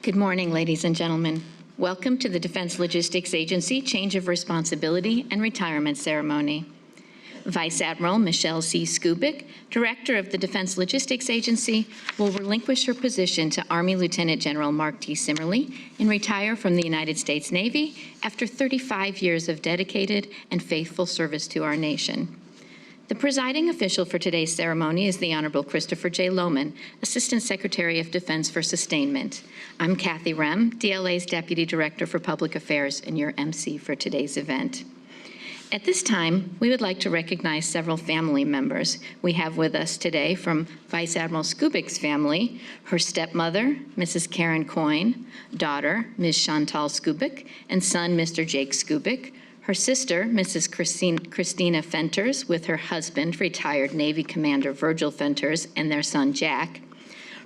Good morning, ladies and gentlemen. Welcome to the Defense Logistics Agency Change of Responsibility and Retirement Ceremony. Vice Admiral Michelle C. Skubic, Director of the Defense Logistics Agency, will relinquish her position to Army Lieutenant General Mark T. Simerly and retire from the United States Navy after 35 years of dedicated and faithful service to our nation. The presiding official for today's ceremony is the Honorable Christopher J. Lohman, Assistant Secretary of Defense for Sustainment. I'm Kathy Rem, DLA's Deputy Director for Public Affairs and your MC for today's event. At this time, we would like to recognize several family members we have with us today from Vice Admiral Scubik's family, her stepmother, Mrs. Karen Coyne, daughter, Ms. Chantal Skubic, and son, Mr. Jake Skubic, her sister, Mrs. Christina Fenters, with her husband, retired Navy Commander Virgil Fenters, and their son, Jack,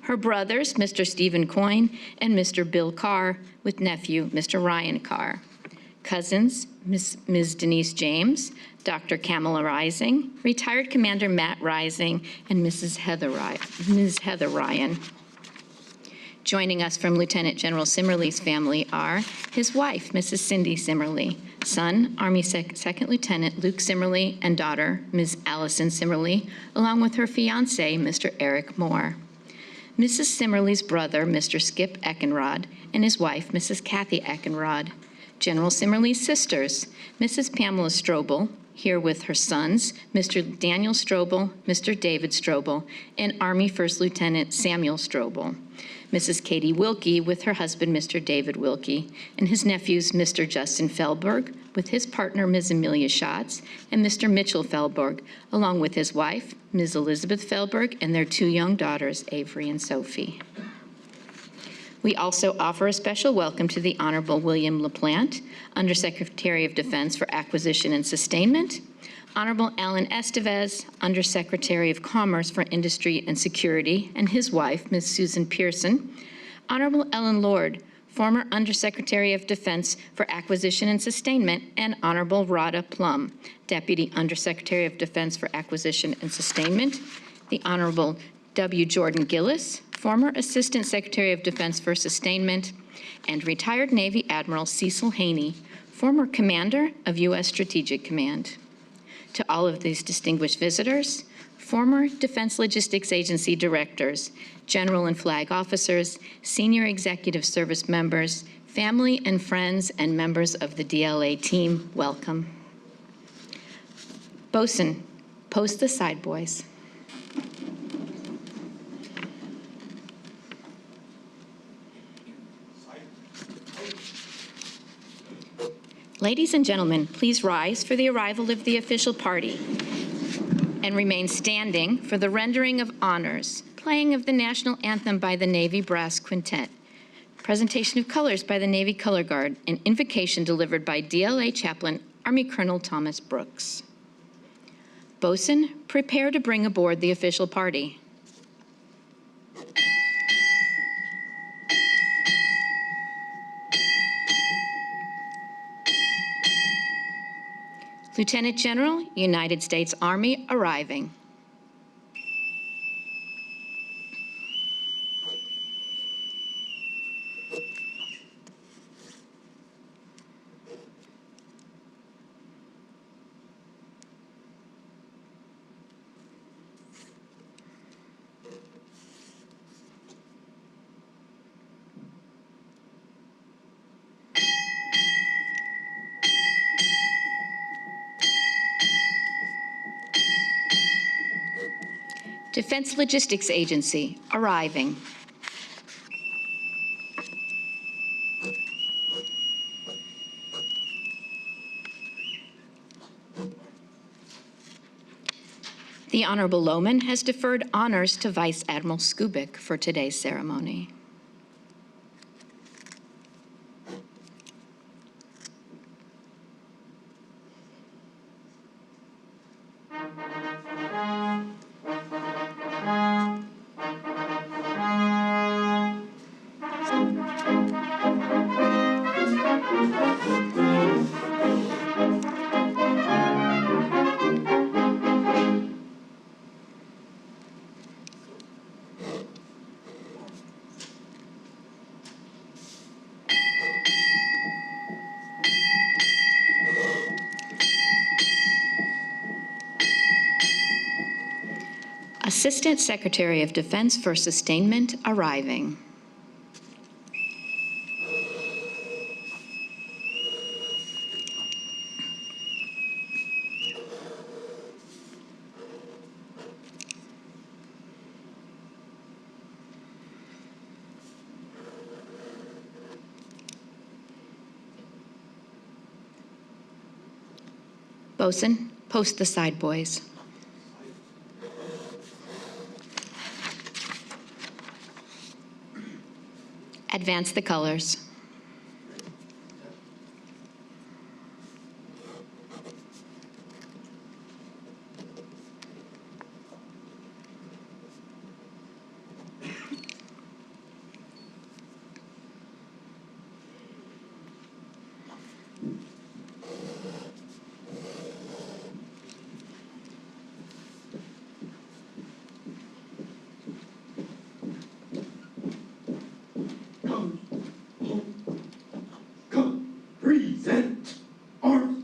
her brothers, Mr. Stephen Coyne and Mr. Bill Carr, with nephew, Mr. Ryan Carr, cousins, Ms. Denise James, Dr. Kamala Rising, retired Commander Matt Rising, and Ms. Heather Ryan. Joining us from Lieutenant General Simmerly's family are his wife, Mrs. Cindy Simmerly, son, Army Second Lieutenant Luke Simmerly, and daughter, Ms. Allison Simmerly, along with her fiancé, Mr. Eric Moore. Mrs. Simmerly's brother, Mr. Skip Eckenrod, and his wife, Mrs. Kathy Eckenrod. General Simmerly's sisters, Mrs. Pamela Strobel, here with her sons, Mr. Daniel Strobel, Mr. David Strobel, and Army First Lieutenant Samuel Strobel. Mrs. Katie Wilkie with her husband, Mr. David Wilkie, and his nephews, Mr. Justin Felberg, with his partner, Ms. Amelia Schatz, and Mr. Mitchell Felberg, along with his wife, Ms. Elizabeth Felberg, and their two young daughters, Avery and Sophie. We also offer a special welcome to the Honorable William LaPlante, Undersecretary of Defense for Acquisition and Sustainment, Honorable Alan Estevez, Undersecretary of Commerce for Industry and Security, and his wife, Ms. Susan Pearson, Honorable Ellen Lord, former Undersecretary of Defense for Acquisition and Sustainment, and Honorable Rhoda Plum, Deputy Undersecretary of Defense for Acquisition and Sustainment, the Honorable W. Jordan Gillis, former Assistant Secretary of Defense for Sustainment, and retired Navy Admiral Cecil Haney, former Commander of U.S. Strategic Command. To all of these distinguished visitors, former Defense Logistics Agency directors, general and flag officers, senior executive service members, family and friends, and members of the DLA team, welcome. Bosun, post the side boys. Ladies and gentlemen, please rise for the arrival of the official party and remain standing for the rendering of honors, playing of the national anthem by the Navy Brass Quintet, presentation of colors by the Navy Color Guard, and invocation delivered by DLA Chaplain Army Colonel Thomas Brooks. Bosun, prepare to bring aboard the official party. Lieutenant General, United States Army, arriving. Defense Logistics Agency, arriving. The Honorable Lohman has deferred honors to Vice Admiral Skubic for today's ceremony. Assistant Secretary of Defense for Sustainment arriving. Bosun, post the side buoys. Advance the colors. Present arms.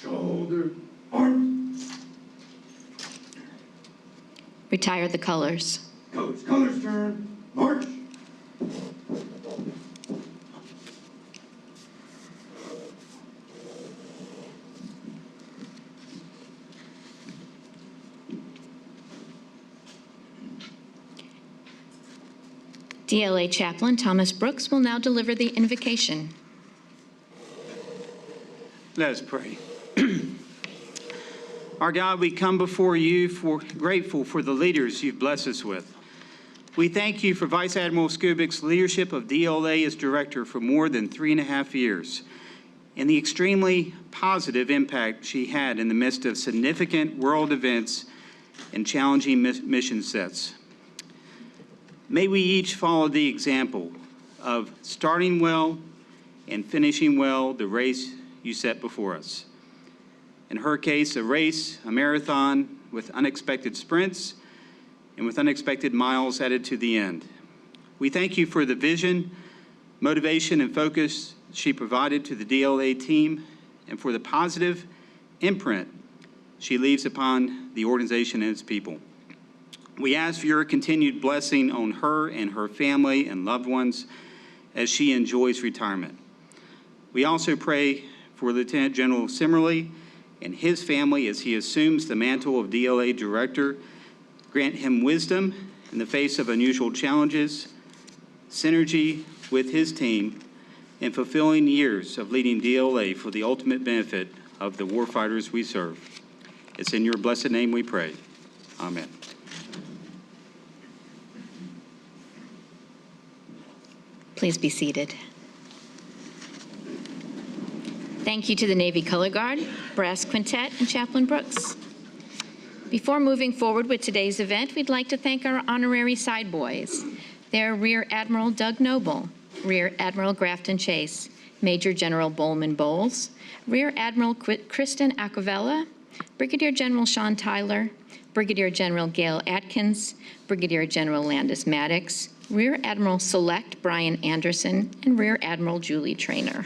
Shoulder arms. Retire the colors. Coach, colors turn. March. DLA Chaplain Thomas Brooks will now deliver the invocation. Let us pray. Our God, we come before you grateful for the leaders you've blessed us with. We thank you for Vice Admiral Skubik's leadership of DLA as director for more than 3.5 years and the extremely positive impact she had in the midst of significant world events and challenging mission sets. May we each follow the example of starting well and finishing well the race you set before us. In her case, a race, a marathon with unexpected sprints and with unexpected miles added to the end. We thank you for the vision, motivation, and focus she provided to the DLA team and for the positive imprint she leaves upon the organization and its people. We ask for your continued blessing on her and her family and loved ones as she enjoys retirement. We also pray for Lieutenant General Simerly and his family as he assumes the mantle of DLA Director. Grant him wisdom in the face of unusual challenges, synergy with his team, and fulfilling years of leading DLA for the ultimate benefit of the warfighters we serve. It's in your blessed name we pray. Amen. Please be seated. Thank you to the Navy Color Guard, Brass Quintet, and Chaplain Brooks. Before moving forward with today's event, we'd like to thank our honorary side boys. They're Rear Admiral Doug Noble, Rear Admiral Grafton Chase, Major General Bowman Bowles, Rear Admiral Kristen Acquavella, Brigadier General Sean Tyler, Brigadier General Gail Atkins, Brigadier General Landis Maddox, Rear Admiral Select Brian Anderson, and Rear Admiral Julie Traynor.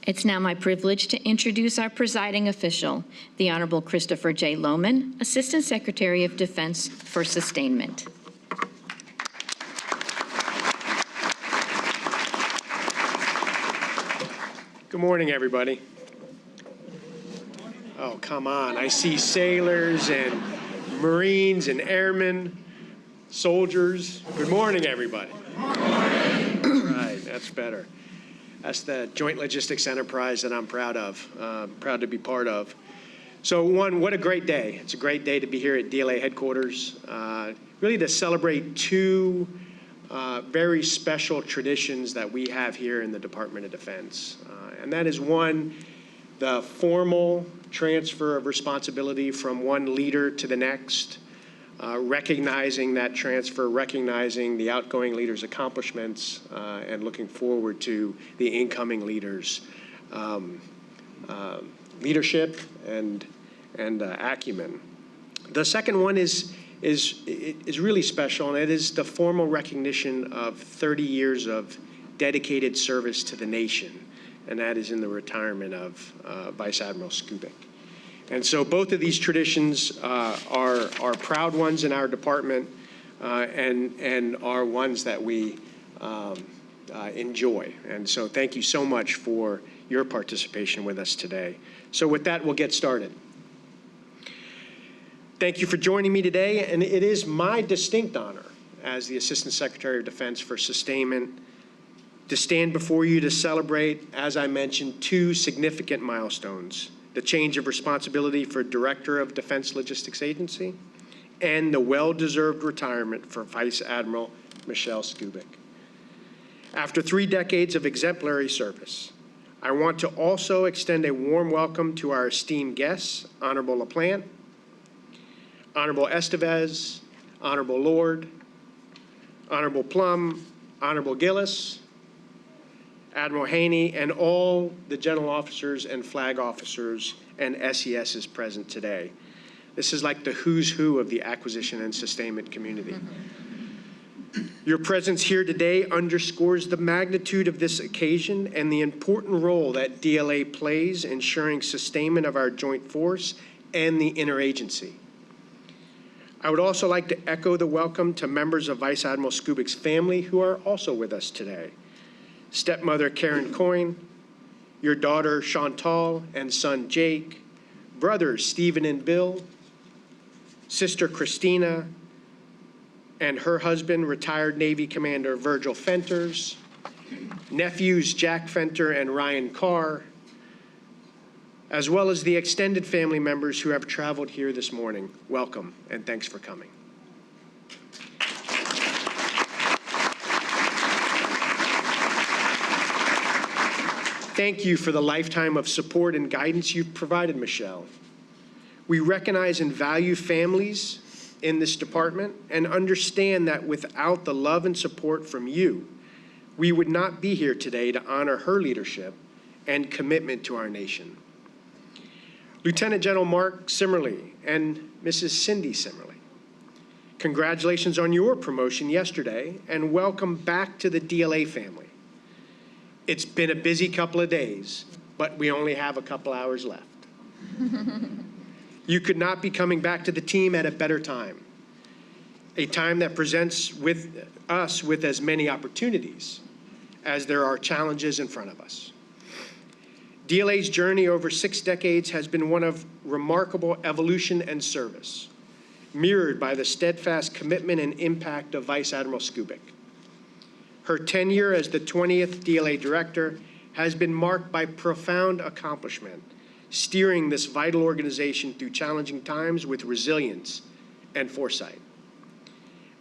It's now my privilege to introduce our presiding official, the Honorable Christopher J. Lohman, Assistant Secretary of Defense for Sustainment. Good morning, everybody. Oh, come on. I see sailors and Marines and airmen, soldiers. Good morning, everybody. Good morning. Right, that's better. That's the joint logistics enterprise that I'm proud of, proud to be part of. So what a great day. It's a great day to be here at DLA headquarters, really to celebrate two very special traditions that we have here in the Department of Defense. And that is one, the formal transfer of responsibility from one leader to the next, recognizing that transfer, recognizing the outgoing leader's accomplishments, and looking forward to the incoming leader's leadership and acumen. The second one is really special, and it is the formal recognition of 30 years of dedicated service to the nation, and that is in the retirement of Vice Admiral Skubic. And so both of these traditions are proud ones in our department and are ones that we enjoy. And so thank you so much for your participation with us today. So with that, we'll get started. Thank you for joining me today, and it is my distinct honor as the Assistant Secretary of Defense for Sustainment to stand before you to celebrate, as I mentioned, two significant milestones: the change of responsibility for Director of Defense Logistics Agency and the well-deserved retirement for Vice Admiral Michelle Skubic. After 3 decades of exemplary service, I want to also extend a warm welcome to our esteemed guests, Honorable LaPlante, Honorable Estevez, Honorable Lord, Honorable Plum, Honorable Gillis, Admiral Haney, and all the general officers and flag officers and SESs present today. This is like the who's who of the acquisition and sustainment community. Your presence here today underscores the magnitude of this occasion and the important role that DLA plays ensuring sustainment of our joint force and the interagency. I would also like to echo the welcome to members of Vice Admiral Skubik's family who are also with us today. Stepmother Karen Coyne, your daughter Chantal and son Jake, brothers Stephen and Bill, sister Christina, and her husband, retired Navy Commander Virgil Fenters, nephews Jack Fenter and Ryan Carr, as well as the extended family members who have traveled here this morning. Welcome, and thanks for coming. Thank you for the lifetime of support and guidance you've provided, Michelle. We recognize and value families in this department and understand that without the love and support from you, we would not be here today to honor her leadership and commitment to our nation. Lieutenant General Mark Simerly and Mrs. Cindy Simerly, congratulations on your promotion yesterday and welcome back to the DLA family. It's been a busy couple of days, but we only have a couple hours left. You could not be coming back to the team at a better time, a time that presents with us with as many opportunities as there are challenges in front of us. DLA's journey over 6 decades has been one of remarkable evolution and service, mirrored by the steadfast commitment and impact of Vice Admiral Skubic. Her tenure as the 20th DLA Director has been marked by profound accomplishment, steering this vital organization through challenging times with resilience and foresight.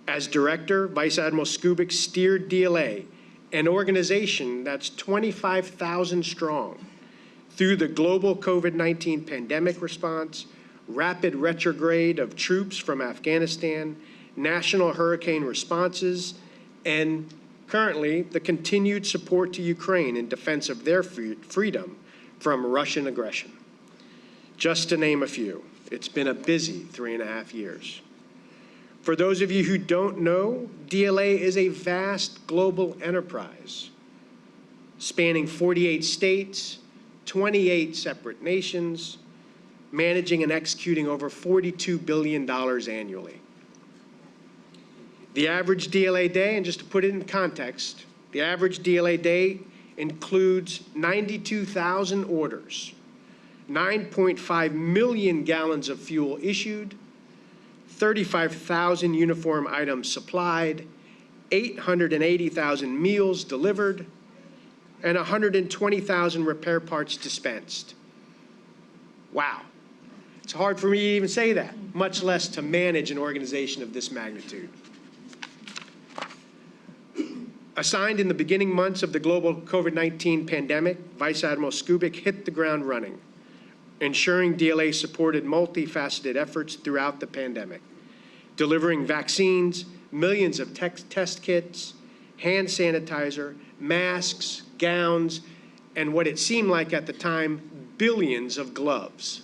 As Director, Vice Admiral Skubic steered DLA, an organization that's 25,000 strong, through the global COVID-19 pandemic response, rapid retrograde of troops from Afghanistan, national hurricane responses, and currently the continued support to Ukraine in defense of their freedom from Russian aggression. Just to name a few, it's been a busy 3.5 years. For those of you who don't know, DLA is a vast global enterprise spanning 48 states, 28 separate nations, managing and executing over $42 billion annually. The average DLA day, and just to put it in context, the average DLA day includes 92,000 orders, 9.5 million gallons of fuel issued, 35,000 uniform items supplied, 880,000 meals delivered, and 120,000 repair parts dispensed. Wow. It's hard for me to even say that, much less to manage an organization of this magnitude. Assigned in the beginning months of the global COVID-19 pandemic, Vice Admiral Skubic hit the ground running, ensuring DLA supported multifaceted efforts throughout the pandemic, delivering vaccines, millions of test kits, hand sanitizer, masks, gowns, and what it seemed like at the time, billions of gloves.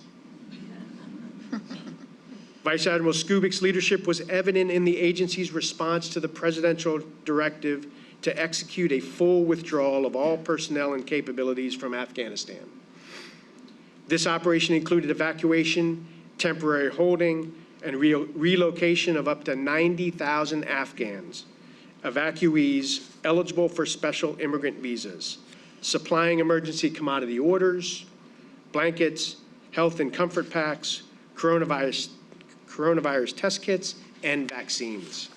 Vice Admiral Skubik's leadership was evident in the agency's response to the presidential directive to execute a full withdrawal of all personnel and capabilities from Afghanistan. This operation included evacuation, temporary holding, and relocation of up to 90,000 Afghans, evacuees eligible for special immigrant visas, supplying emergency commodity orders, blankets, health and comfort packs, coronavirus test kits, and vaccines.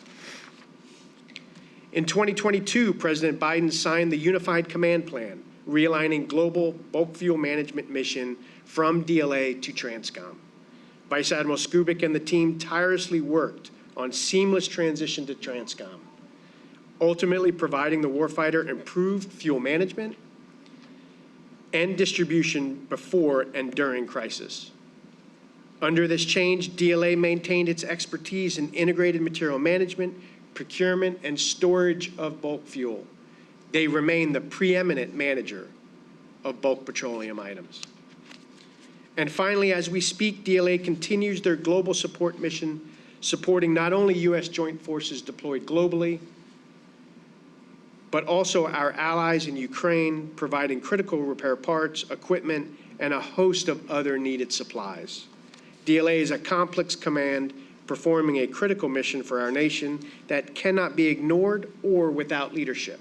In 2022, President Biden signed the Unified Command Plan, realigning global bulk fuel management mission from DLA to Transcom. Vice Admiral Skubic and the team tirelessly worked on seamless transition to Transcom, ultimately providing the warfighter improved fuel management and distribution before and during crisis. Under this change, DLA maintained its expertise in integrated material management, procurement, and storage of bulk fuel. They remain the preeminent manager of bulk petroleum items. And finally, as we speak, DLA continues their global support mission, supporting not only U.S. joint forces deployed globally, but also our allies in Ukraine, providing critical repair parts, equipment, and a host of other needed supplies. DLA is a complex command performing a critical mission for our nation that cannot be ignored or without leadership.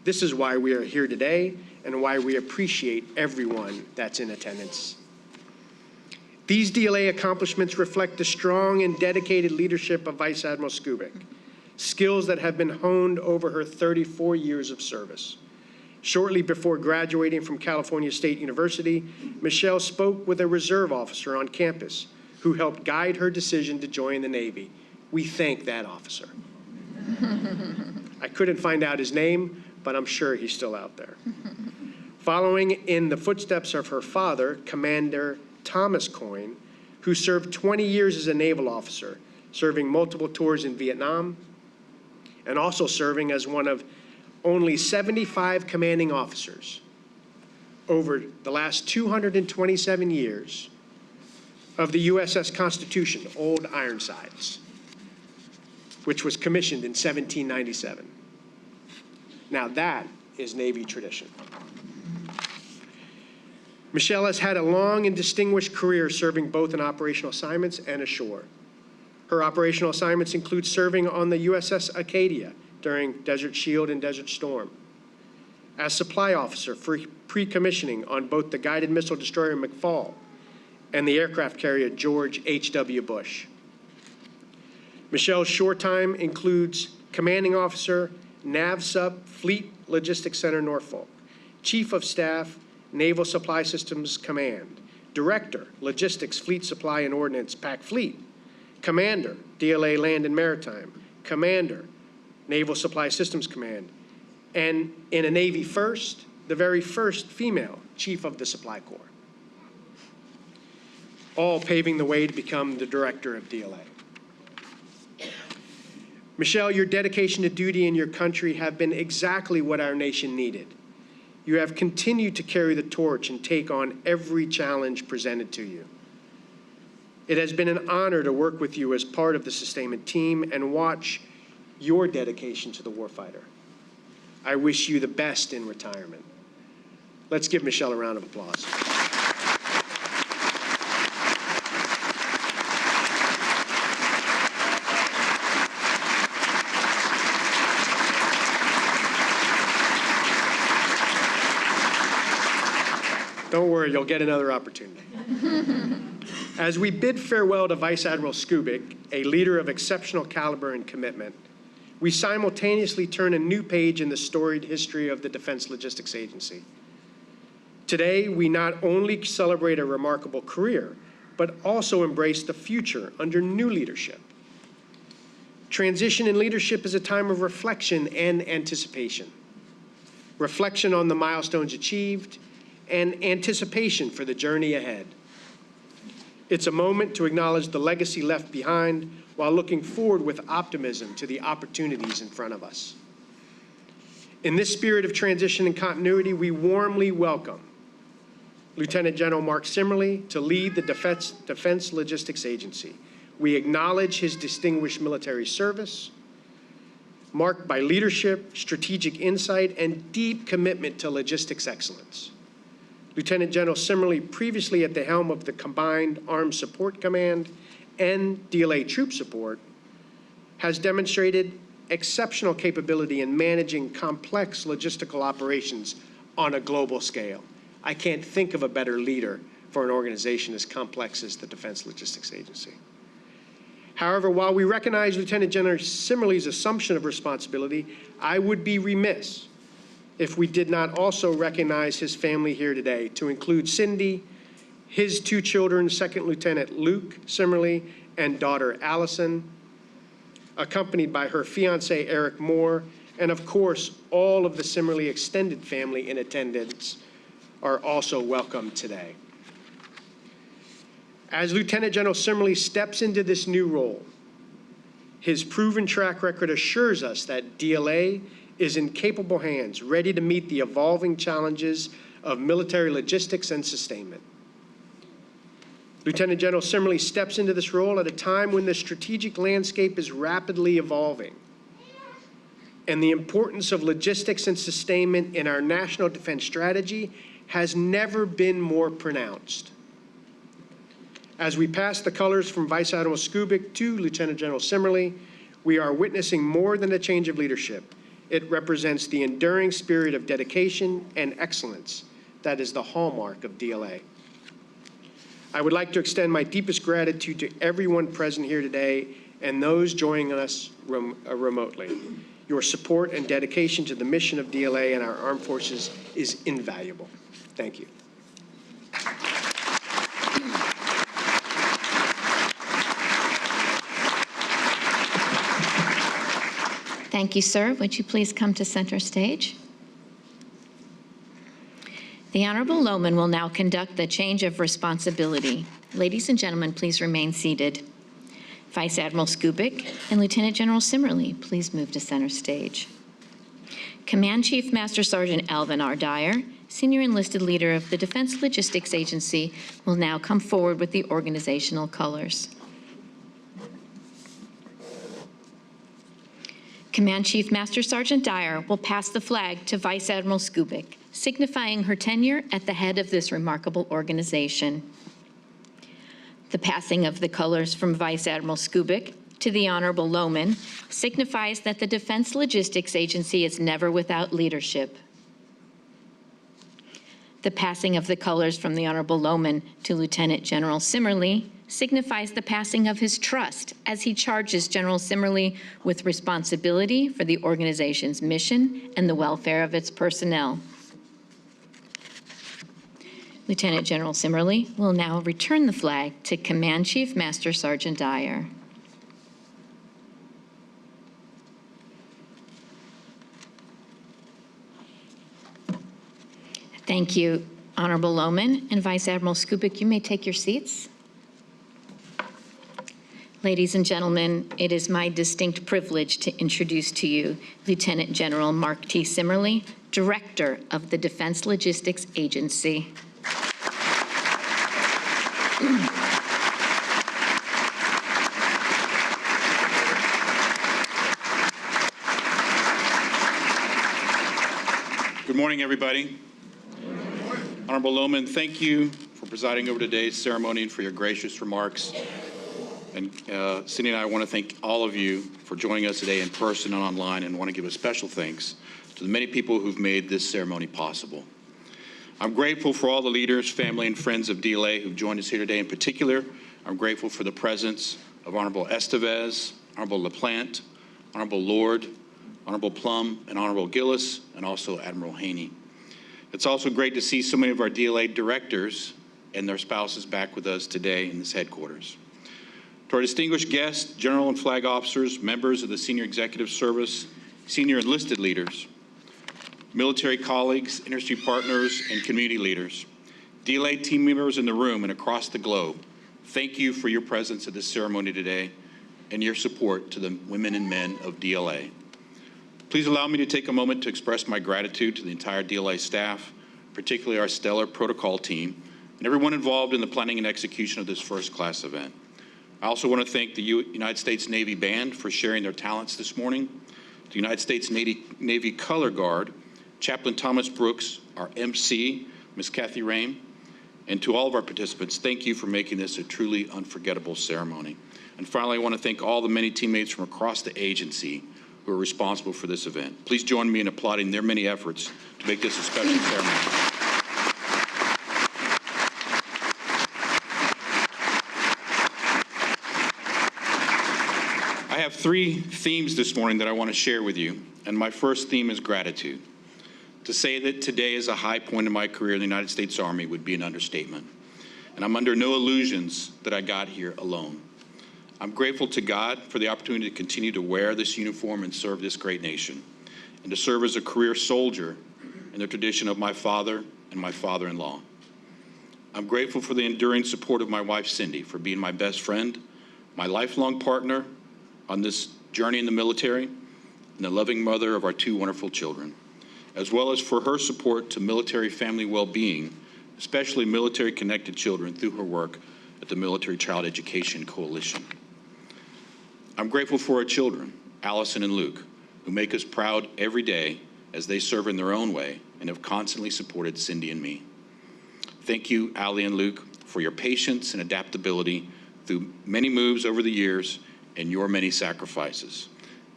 This is why we are here today and why we appreciate everyone that's in attendance. These DLA accomplishments reflect the strong and dedicated leadership of Vice Admiral Skubic, skills that have been honed over her 34 years of service. Shortly before graduating from California State University, Michelle spoke with a reserve officer on campus who helped guide her decision to join the Navy. We thank that officer. I couldn't find out his name, but I'm sure he's still out there. Following in the footsteps of her father, Commander Thomas Coyne, who served 20 years as a naval officer, serving multiple tours in Vietnam, and also serving as one of only 75 commanding officers over the last 227 years of the USS Constitution, Old Ironsides, which was commissioned in 1797. Now that is Navy tradition. Michelle has had a long and distinguished career serving both in operational assignments and ashore. Her operational assignments include serving on the USS Acadia during Desert Shield and Desert Storm, as supply officer for pre-commissioning on both the guided missile destroyer McFall and the aircraft carrier George H.W. Bush. Michelle's shore time includes commanding officer, NAVSUP Fleet Logistics Center, Norfolk, Chief of Staff, Naval Supply Systems Command, Director, Logistics Fleet Supply and Ordnance, PAC Fleet, Commander, DLA Land and Maritime, Commander, Naval Supply Systems Command, and in a Navy first, the very first female Chief of the Supply Corps, all paving the way to become the Director of DLA. Michelle, your dedication to duty in your country have been exactly what our nation needed. You have continued to carry the torch and take on every challenge presented to you. It has been an honor to work with you as part of the sustainment team and watch your dedication to the warfighter. I wish you the best in retirement. Let's give Michelle a round of applause. Don't worry, you'll get another opportunity. As we bid farewell to Vice Admiral Skubic, a leader of exceptional caliber and commitment, we simultaneously turn a new page in the storied history of the Defense Logistics Agency. Today, we not only celebrate a remarkable career, but also embrace the future under new leadership. Transition in leadership is a time of reflection and anticipation. Reflection on the milestones achieved, and anticipation for the journey ahead. It's a moment to acknowledge the legacy left behind while looking forward with optimism to the opportunities in front of us. In this spirit of transition and continuity, we warmly welcome Lieutenant General Mark Simerly to lead the Defense Logistics Agency. We acknowledge his distinguished military service, marked by leadership, strategic insight, and deep commitment to logistics excellence. Lieutenant General Simerly, previously at the helm of the Combined Armed Support Command and DLA Troop Support, has demonstrated exceptional capability in managing complex logistical operations on a global scale. I can't think of a better leader for an organization as complex as the Defense Logistics Agency. However, while we recognize Lieutenant General Simerly's assumption of responsibility, I would be remiss if we did not also recognize his family here today, to include Cindy, his two children, Second Lieutenant Luke Simerly and daughter Allison, accompanied by her fiancé Eric Moore, and of course, all of the Simerly extended family in attendance are also welcome today. As Lieutenant General Simerly steps into this new role, his proven track record assures us that DLA is in capable hands, ready to meet the evolving challenges of military logistics and sustainment. Lieutenant General Simerly steps into this role at a time when the strategic landscape is rapidly evolving, and the importance of logistics and sustainment in our national defense strategy has never been more pronounced. As we pass the colors from Vice Admiral Skubic to Lieutenant General Simerly, we are witnessing more than a change of leadership. It represents the enduring spirit of dedication and excellence that is the hallmark of DLA. I would like to extend my deepest gratitude to everyone present here today and those joining us remotely. Your support and dedication to the mission of DLA and our armed forces is invaluable. Thank you. Thank you, sir. Would you please come to center stage? The Honorable Lohman will now conduct the change of responsibility. Ladies and gentlemen, please remain seated. Vice Admiral Skubic and Lieutenant General Simerly, please move to center stage. Command Chief Master Sergeant Alvin R. Dyer, Senior Enlisted Leader of the Defense Logistics Agency, will now come forward with the organizational colors. Command Chief Master Sergeant Dyer will pass the flag to Vice Admiral Skubic, signifying her tenure at the head of this remarkable organization. The passing of the colors from Vice Admiral Skubic to the Honorable Lohman signifies that the Defense Logistics Agency is never without leadership. The passing of the colors from the Honorable Lohman to Lieutenant General Simerly signifies the passing of his trust as he charges General Simerly with responsibility for the organization's mission and the welfare of its personnel. Lieutenant General Simerly will now return the flag to Command Chief Master Sergeant Dyer. Thank you, Honorable Lohman and Vice Admiral Skubic. You may take your seats. Ladies and gentlemen, it is my distinct privilege to introduce to you Lieutenant General Mark T. Simerly, Director of the Defense Logistics Agency. Good morning, everybody. Honorable Lohman, thank you for presiding over today's ceremony and for your gracious remarks. And Cindy and I want to thank all of you for joining us today in person and online, and want to give a special thanks to the many people who've made this ceremony possible. I'm grateful for all the leaders, family, and friends of DLA who've joined us here today. In particular, I'm grateful for the presence of Honorable Estevez, Honorable LaPlante, Honorable Lord, Honorable Plum, and Honorable Gillis, and also Admiral Haney. It's also great to see so many of our DLA directors and their spouses back with us today in this headquarters. To our distinguished guests, General and Flag Officers, members of the Senior Executive Service, senior enlisted leaders, military colleagues, industry partners, and community leaders, DLA team members in the room and across the globe, thank you for your presence at this ceremony today and your support to the women and men of DLA. Please allow me to take a moment to express my gratitude to the entire DLA staff, particularly our stellar protocol team, and everyone involved in the planning and execution of this first-class event. I also want to thank the United States Navy Band for sharing their talents this morning, the United States Navy Color Guard, Chaplain Thomas Brooks, our MC, Ms. Kathy Rame, and to all of our participants, thank you for making this a truly unforgettable ceremony. And finally, I want to thank all the many teammates from across the agency who are responsible for this event. Please join me in applauding their many efforts to make this a special ceremony. I have three themes this morning that I want to share with you, and my first theme is gratitude. To say that today is a high point in my career in the United States Army would be an understatement, and I'm under no illusions that I got here alone. I'm grateful to God for the opportunity to continue to wear this uniform and serve this great nation, and to serve as a career soldier in the tradition of my father and my father-in-law. I'm grateful for the enduring support of my wife, Cindy, for being my best friend, my lifelong partner on this journey in the military, and the loving mother of our two wonderful children, as well as for her support to military family well-being, especially military-connected children, through her work at the Military Child Education Coalition. I'm grateful for our children, Allison and Luke, who make us proud every day as they serve in their own way and have constantly supported Cindy and me. Thank you, Allie and Luke, for your patience and adaptability through many moves over the years and your many sacrifices.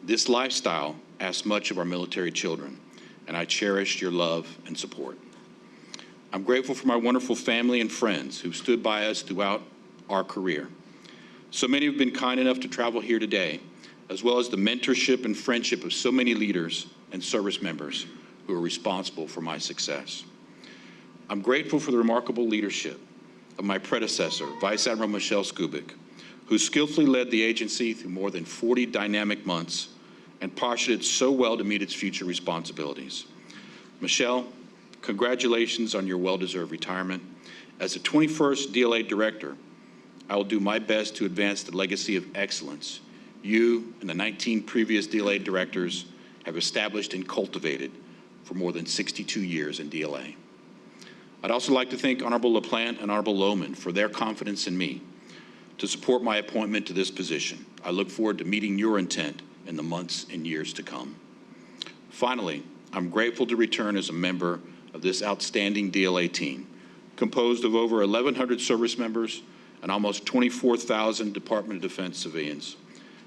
This lifestyle asks much of our military children, and I cherish your love and support. I'm grateful for my wonderful family and friends who've stood by us throughout our career. So many have been kind enough to travel here today, as well as the mentorship and friendship of so many leaders and service members who are responsible for my success. I'm grateful for the remarkable leadership of my predecessor, Vice Admiral Michelle Skubic, who skillfully led the agency through more than 40 dynamic months and postured it so well to meet its future responsibilities. Michelle, congratulations on your well-deserved retirement. As the 21st DLA Director, I will do my best to advance the legacy of excellence you and the 19 previous DLA Directors have established and cultivated for more than 62 years in DLA. I'd also like to thank Honorable LaPlante and Honorable Lohman for their confidence in me to support my appointment to this position. I look forward to meeting your intent in the months and years to come. Finally, I'm grateful to return as a member of this outstanding DLA team, composed of over 1,100 service members and almost 24,000 Department of Defense civilians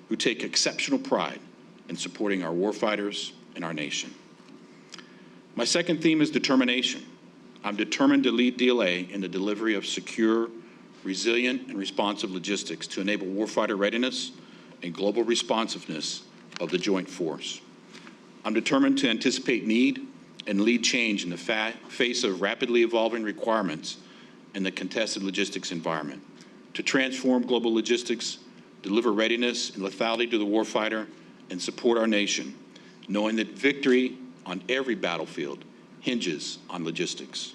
who take exceptional pride in supporting our warfighters and our nation. My second theme is determination. I'm determined to lead DLA in the delivery of secure, resilient, and responsive logistics to enable warfighter readiness and global responsiveness of the joint force. I'm determined to anticipate need and lead change in the face of rapidly evolving requirements in the contested logistics environment, to transform global logistics, deliver readiness and lethality to the warfighter, and support our nation, knowing that victory on every battlefield hinges on logistics.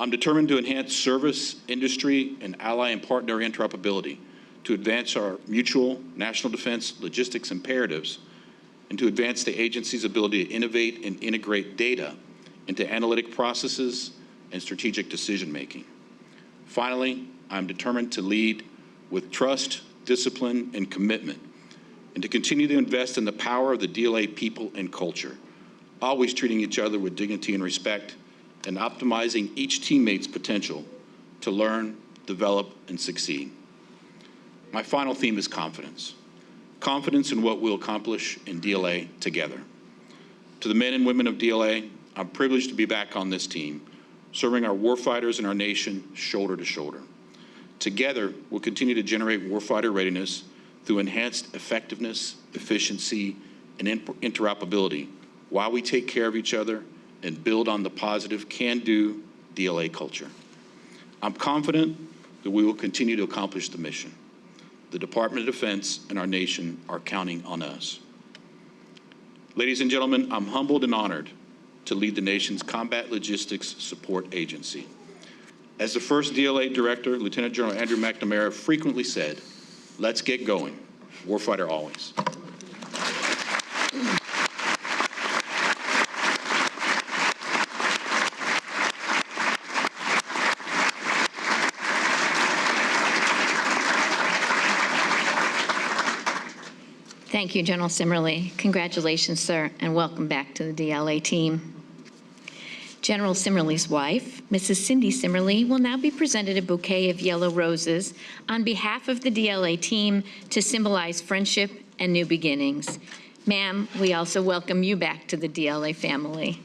I'm determined to enhance service, industry, and ally and partner interoperability to advance our mutual national defense logistics imperatives and to advance the agency's ability to innovate and integrate data into analytic processes and strategic decision-making. Finally, I'm determined to lead with trust, discipline, and commitment, and to continue to invest in the power of the DLA people and culture, always treating each other with dignity and respect, and optimizing each teammate's potential to learn, develop, and succeed. My final theme is confidence. Confidence in what we'll accomplish in DLA together. To the men and women of DLA, I'm privileged to be back on this team, serving our warfighters and our nation shoulder to shoulder. Together, we'll continue to generate warfighter readiness through enhanced effectiveness, efficiency, and interoperability while we take care of each other and build on the positive can-do DLA culture. I'm confident that we will continue to accomplish the mission. The Department of Defense and our nation are counting on us. Ladies and gentlemen, I'm humbled and honored to lead the nation's Combat Logistics Support Agency. As the first DLA director, Lieutenant General Andrew McNamara frequently said, "Let's get going. Warfighter always." Thank you, General Simerly. Congratulations, sir, and welcome back to the DLA team. General Simerly's wife, Mrs. Cindy Simerly, will now be presented a bouquet of yellow roses on behalf of the DLA team to symbolize friendship and new beginnings. Ma'am, we also welcome you back to the DLA family.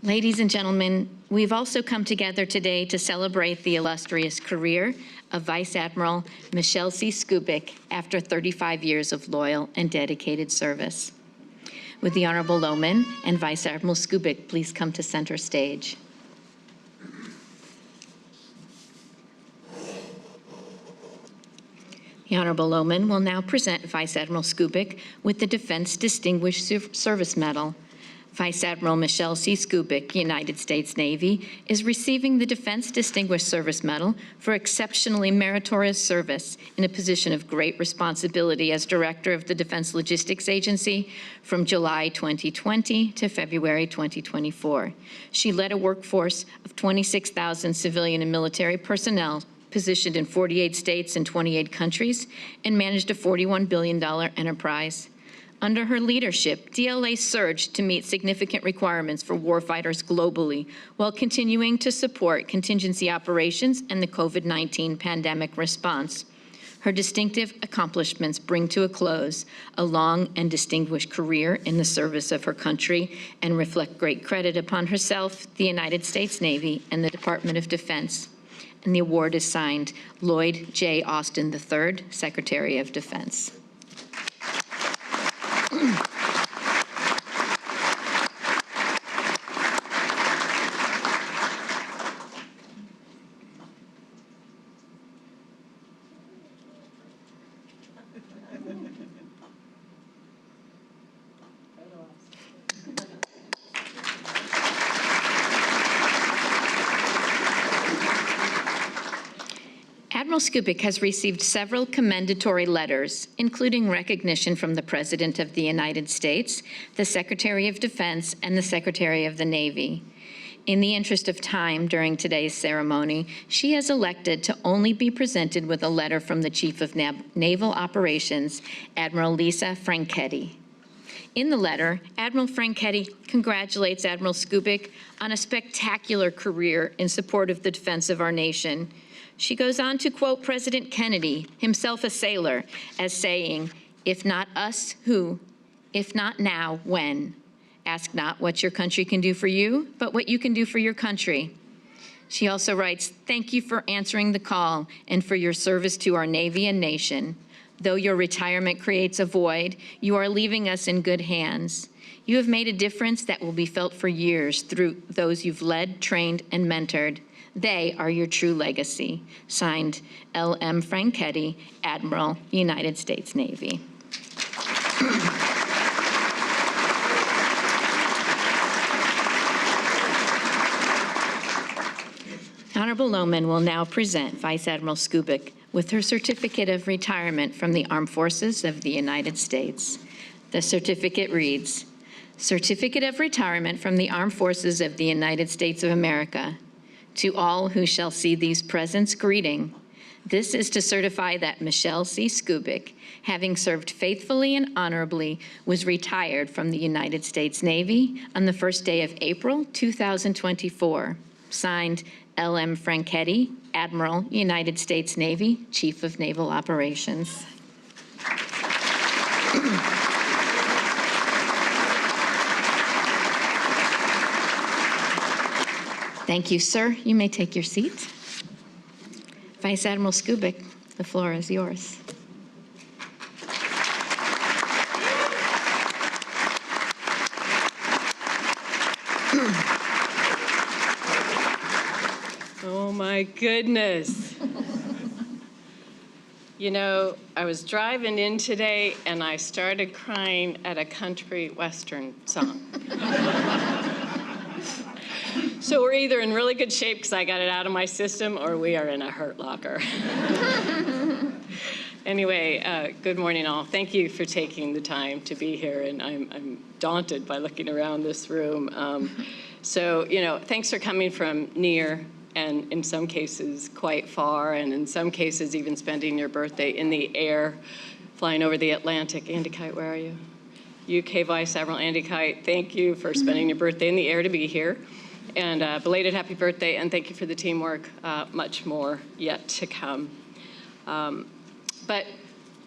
Ladies and gentlemen, we've also come together today to celebrate the illustrious career of Vice Admiral Michelle C. Skubic after 35 years of loyal and dedicated service. Would the Honorable Loman and Vice Admiral Skubic please come to center stage? The Honorable Loman will now present Vice Admiral Skubic with the Defense Distinguished Service Medal. Vice Admiral Michelle C. Skubic, United States Navy, is receiving the Defense Distinguished Service Medal for exceptionally meritorious service in a position of great responsibility as Director of the Defense Logistics Agency from July 2020 to February 2024. She led a workforce of 26,000 civilian and military personnel positioned in 48 states and 28 countries and managed a $41 billion enterprise. Under her leadership, DLA surged to meet significant requirements for warfighters globally while continuing to support contingency operations and the COVID-19 pandemic response. Her distinctive accomplishments bring to a close a long and distinguished career in the service of her country and reflect great credit upon herself, the United States Navy, and the Department of Defense. And the award is signed Lloyd J. Austin III, Secretary of Defense. Admiral Skubic has received several commendatory letters, including recognition from the President of the United States, the Secretary of Defense, and the Secretary of the Navy. In the interest of time during today's ceremony, she has elected to only be presented with a letter from the Chief of Naval Operations, Admiral Lisa Franchetti. In the letter, Admiral Franchetti congratulates Admiral Skubic on a spectacular career in support of the defense of our nation. She goes on to quote President Kennedy, himself a sailor, as saying, "If not us, who? If not now, when? Ask not what your country can do for you, but what you can do for your country." She also writes, "Thank you for answering the call and for your service to our Navy and nation. Though your retirement creates a void, you are leaving us in good hands. You have made a difference that will be felt for years through those you've led, trained, and mentored. They are your true legacy." Signed, L.M. Franchetti, Admiral, United States Navy. Honorable Loman will now present Vice Admiral Skubic with her Certificate of Retirement from the Armed Forces of the United States. The certificate reads, "Certificate of Retirement from the Armed Forces of the United States of America. To all who shall see these presents, greeting. This is to certify that Michelle C. Skubic, having served faithfully and honorably, was retired from the United States Navy on the first day of April 2024. Signed, L.M. Franchetti, Admiral, United States Navy, Chief of Naval Operations. Thank you, sir. You may take your seat. Vice Admiral Skubic, the floor is yours. Oh my goodness. You know, I was driving in today and I started crying at a country western song. So we're either in really good shape because I got it out of my system, or we are in a hurt locker. Anyway, good morning all. Thank you for taking the time to be here, and I'm daunted by looking around this room. So, you know, thanks for coming from near and in some cases quite far, and in some cases even spending your birthday in the air, flying over the Atlantic. Andy Kite, where are you? UK Vice Admiral Andy Kite, thank you for spending your birthday in the air to be here. And belated happy birthday, and thank you for the teamwork. Much more yet to come. But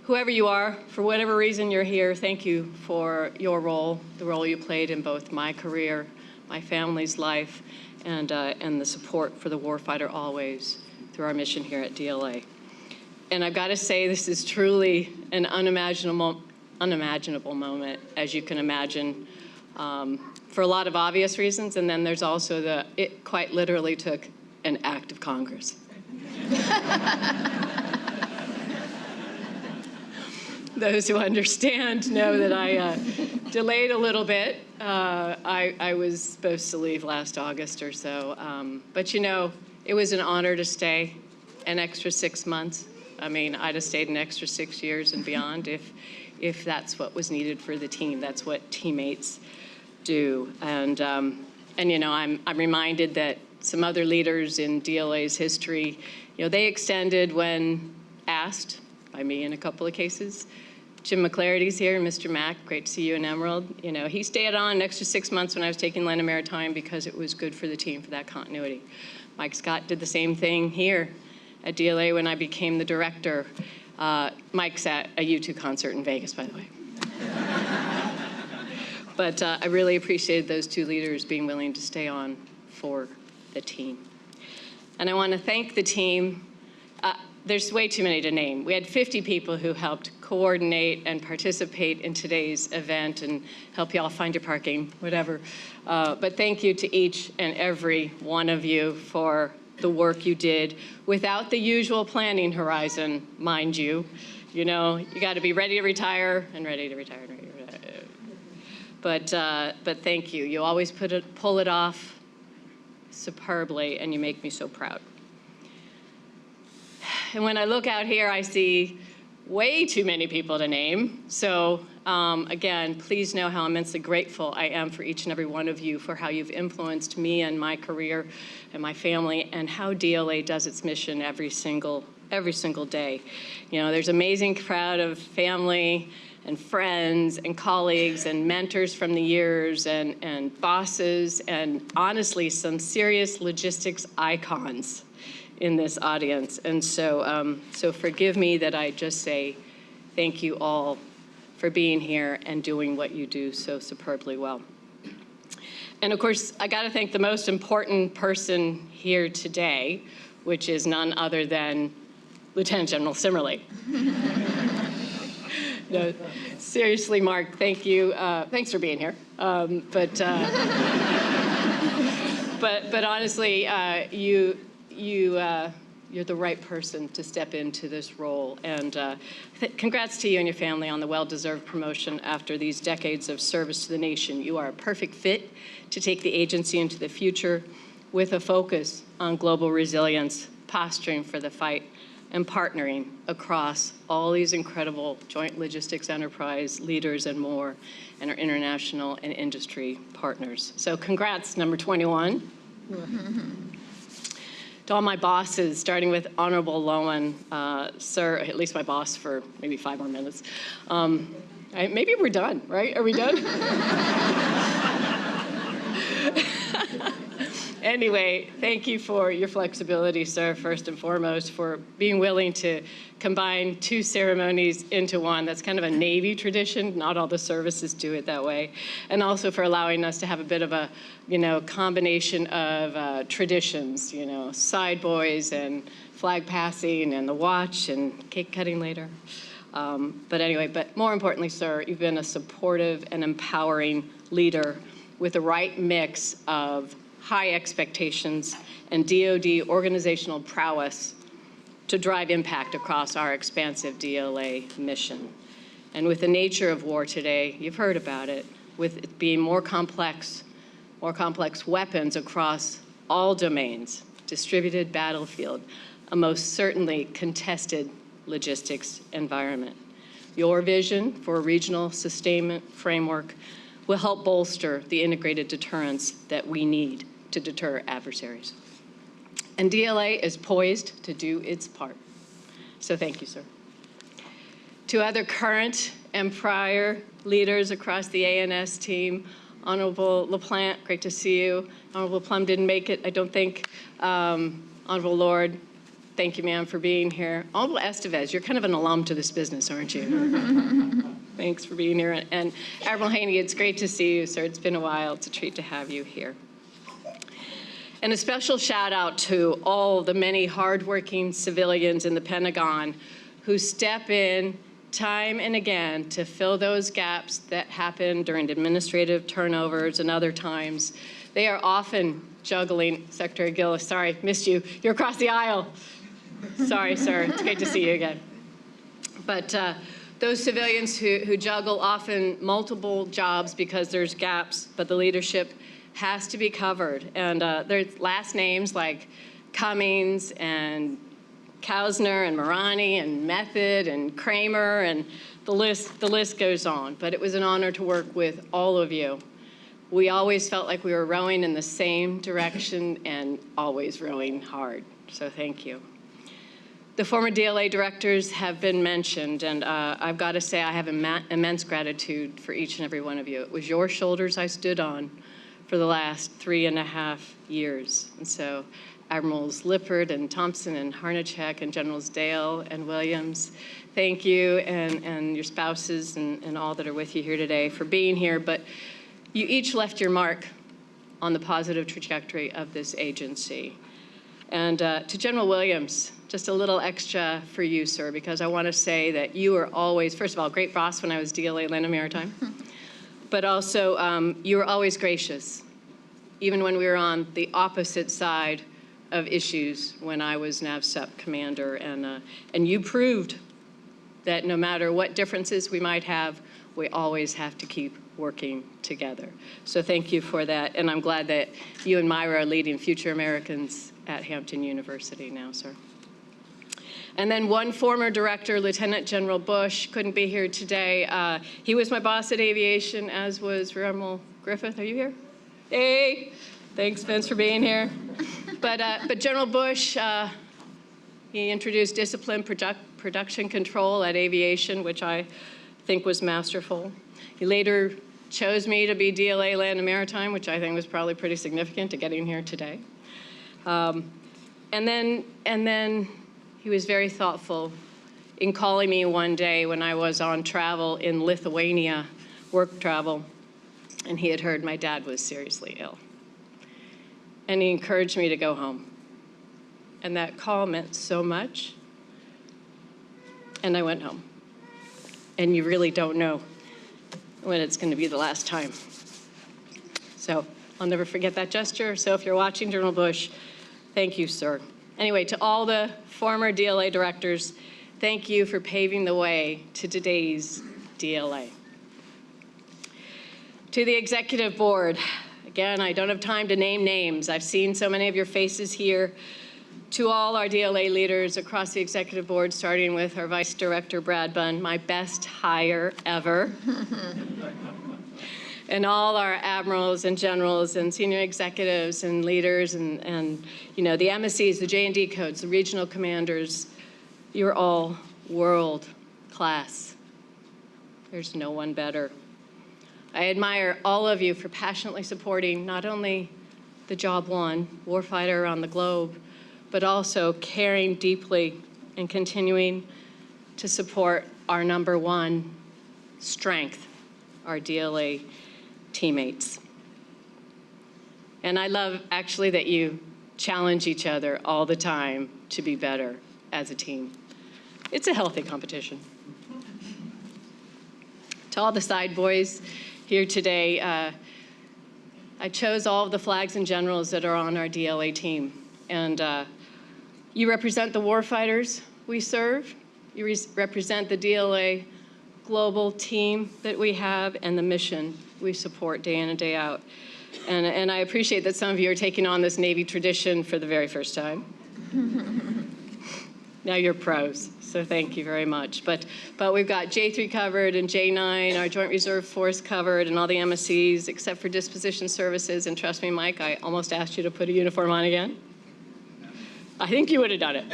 whoever you are, for whatever reason you're here, thank you for your role, the role you played in both my career, my family's life, and the support for the warfighter always through our mission here at DLA. And I've got to say, this is truly an unimaginable moment, as you can imagine, for a lot of obvious reasons. And then there's also it quite literally took an act of Congress. Those who understand know that I delayed a little bit. I was supposed to leave last August or so. But you know, it was an honor to stay an extra 6 months. I mean, I'd have stayed an extra 6 years and beyond if that's what was needed for the team. That's what teammates do. And you know, I'm reminded that some other leaders in DLA's history, you know, they extended when asked by me in a couple of cases. Jim McClarity's here, Mr. Mack, great to see you in Emerald. You know, he stayed on an extra 6 months when I was taking Land and Maritime because it was good for the team, for that continuity. Mike Scott did the same thing here at DLA when I became the director. Mike's at a U2 concert in Vegas, by the way. But I really appreciated those two leaders being willing to stay on for the team. And I want to thank the team. There's way too many to name. We had 50 people who helped coordinate and participate in today's event and help you all find your parking, whatever. But thank you to each and every one of you for the work you did without the usual planning horizon, mind you. You know, you got to be ready to retire and ready to retire and ready to retire. But thank you. You always pull it off superbly, and you make me so proud. And when I look out here, I see way too many people to name. So again, please know how immensely grateful I am for each and every one of you for how you've influenced me and my career and my family, and how DLA does its mission every single day. You know, there's an amazing crowd of family and friends and colleagues and mentors from the years and bosses and honestly some serious logistics icons in this audience. And so, so forgive me that I just say thank you all for being here and doing what you do so superbly well. And of course, I got to thank the most important person here today, which is none other than Lieutenant General Simerly. No, seriously, Mark, thank you. Thanks for being here. But honestly, you're the right person to step into this role. And congrats to you and your family on the well-deserved promotion after these decades of service to the nation. You are a perfect fit to take the agency into the future with a focus on global resilience, posturing for the fight, and partnering across all these incredible joint logistics enterprise leaders and more, and our international and industry partners. So congrats, number 21. To all my bosses, starting with Honorable Lowen, sir, at least my boss for maybe 5 more minutes. Maybe we're done, right? Are we done? Anyway, thank you for your flexibility, sir, first and foremost, for being willing to combine 2 ceremonies into one. That's kind of a Navy tradition. Not all the services do it that way. And also for allowing us to have a bit of a, combination of traditions, side boys and flag passing and the watch and cake cutting later. But more importantly, sir, you've been a supportive and empowering leader with the right mix of high expectations and DoD organizational prowess to drive impact across our expansive DLA mission. And with the nature of war today, you've heard about it, with it being more complex weapons across all domains, distributed battlefield, a most certainly contested logistics environment. Your vision for a regional sustainment framework will help bolster the integrated deterrence that we need to deter adversaries. And DLA is poised to do its part. So thank you, sir. To other current and prior leaders across the ANS team, Honorable LaPlante, great to see you. Honorable Plum didn't make it, I don't think. Honorable Lord, thank you, ma'am, for being here. Honorable Estevez, you're kind of an alum to this business, aren't you? Thanks for being here. And Admiral Haney, it's great to see you, sir. It's been a while. It's a treat to have you here. And a special shout out to all the many hardworking civilians in the Pentagon who step in time and again to fill those gaps that happen during administrative turnovers and other times. They are often juggling, Secretary Gillis, sorry, missed you. You're across the aisle. Sorry, sir, it's great to see you again. But those civilians who juggle often multiple jobs because there's gaps, but the leadership has to be covered. And there's last names like Cummings and Kausner and Marani and Method and Kramer, and the list goes on. But it was an honor to work with all of you. We always felt like we were rowing in the same direction and always rowing hard. So thank you. The former DLA directors have been mentioned, and I've got to say I have immense gratitude for each and every one of you. It was your shoulders I stood on for the last 3.5 years. And so Admirals Lippert and Thompson and Harnachek and Generals Dale and Williams, thank you, and your spouses and all that are with you here today for being here. But you each left your mark on the positive trajectory of this agency. And to General Williams, just a little extra for you, sir, because I want to say that you were always, first of all, great boss when I was DLA Land and Maritime, but also you were always gracious, even when we were on the opposite side of issues when I was NAVSEP commander. And you proved that no matter what differences we might have, we always have to keep working together. So thank you for that. And I'm glad that you and Myra are leading future Americans at Hampton University now, sir. And then one former director, Lieutenant General Bush, couldn't be here today. He was my boss at aviation, as was Rear Admiral Griffith. Are you here? Hey, thanks, Vince, for being here. But General Bush, he introduced discipline production control at aviation, which I think was masterful. He later chose me to be DLA Land and Maritime, which I think was probably pretty significant to getting here today. And then he was very thoughtful in calling me one day when I was on travel in Lithuania, work travel, and he had heard my dad was seriously ill. And he encouraged me to go home. And that call meant so much. And I went home. And you really don't know when it's going to be the last time. So I'll never forget that gesture. So if you're watching, General Bush, thank you, sir. Anyway, to all the former DLA directors, thank you for paving the way to today's DLA. To the executive board, again, I don't have time to name names. I've seen so many of your faces here. To all our DLA leaders across the executive board, starting with our Vice Director, Brad Bunn, my best hire ever. and all our admirals and generals and senior executives and leaders and you know, the MSCs, the J&D codes, the regional commanders, you're all world class. There's no one better. I admire all of you for passionately supporting not only the Job 1 warfighter around the globe, but also caring deeply and continuing to support our number one strength, our DLA teammates. And I love actually that you challenge each other all the time to be better as a team. It's a healthy competition. To all the side boys here today, I chose all of the flags and generals that are on our DLA team. And you represent the warfighters we serve. You represent the DLA global team that we have and the mission we support day in and day out. And I appreciate that some of you are taking on this Navy tradition for the very first time. Now you're pros, so thank you very much. But we've got J3 covered and J9, our Joint Reserve Force covered, and all the MSCs except for disposition services. And trust me, Mike, I almost asked you to put a uniform on again. I think you would have done it.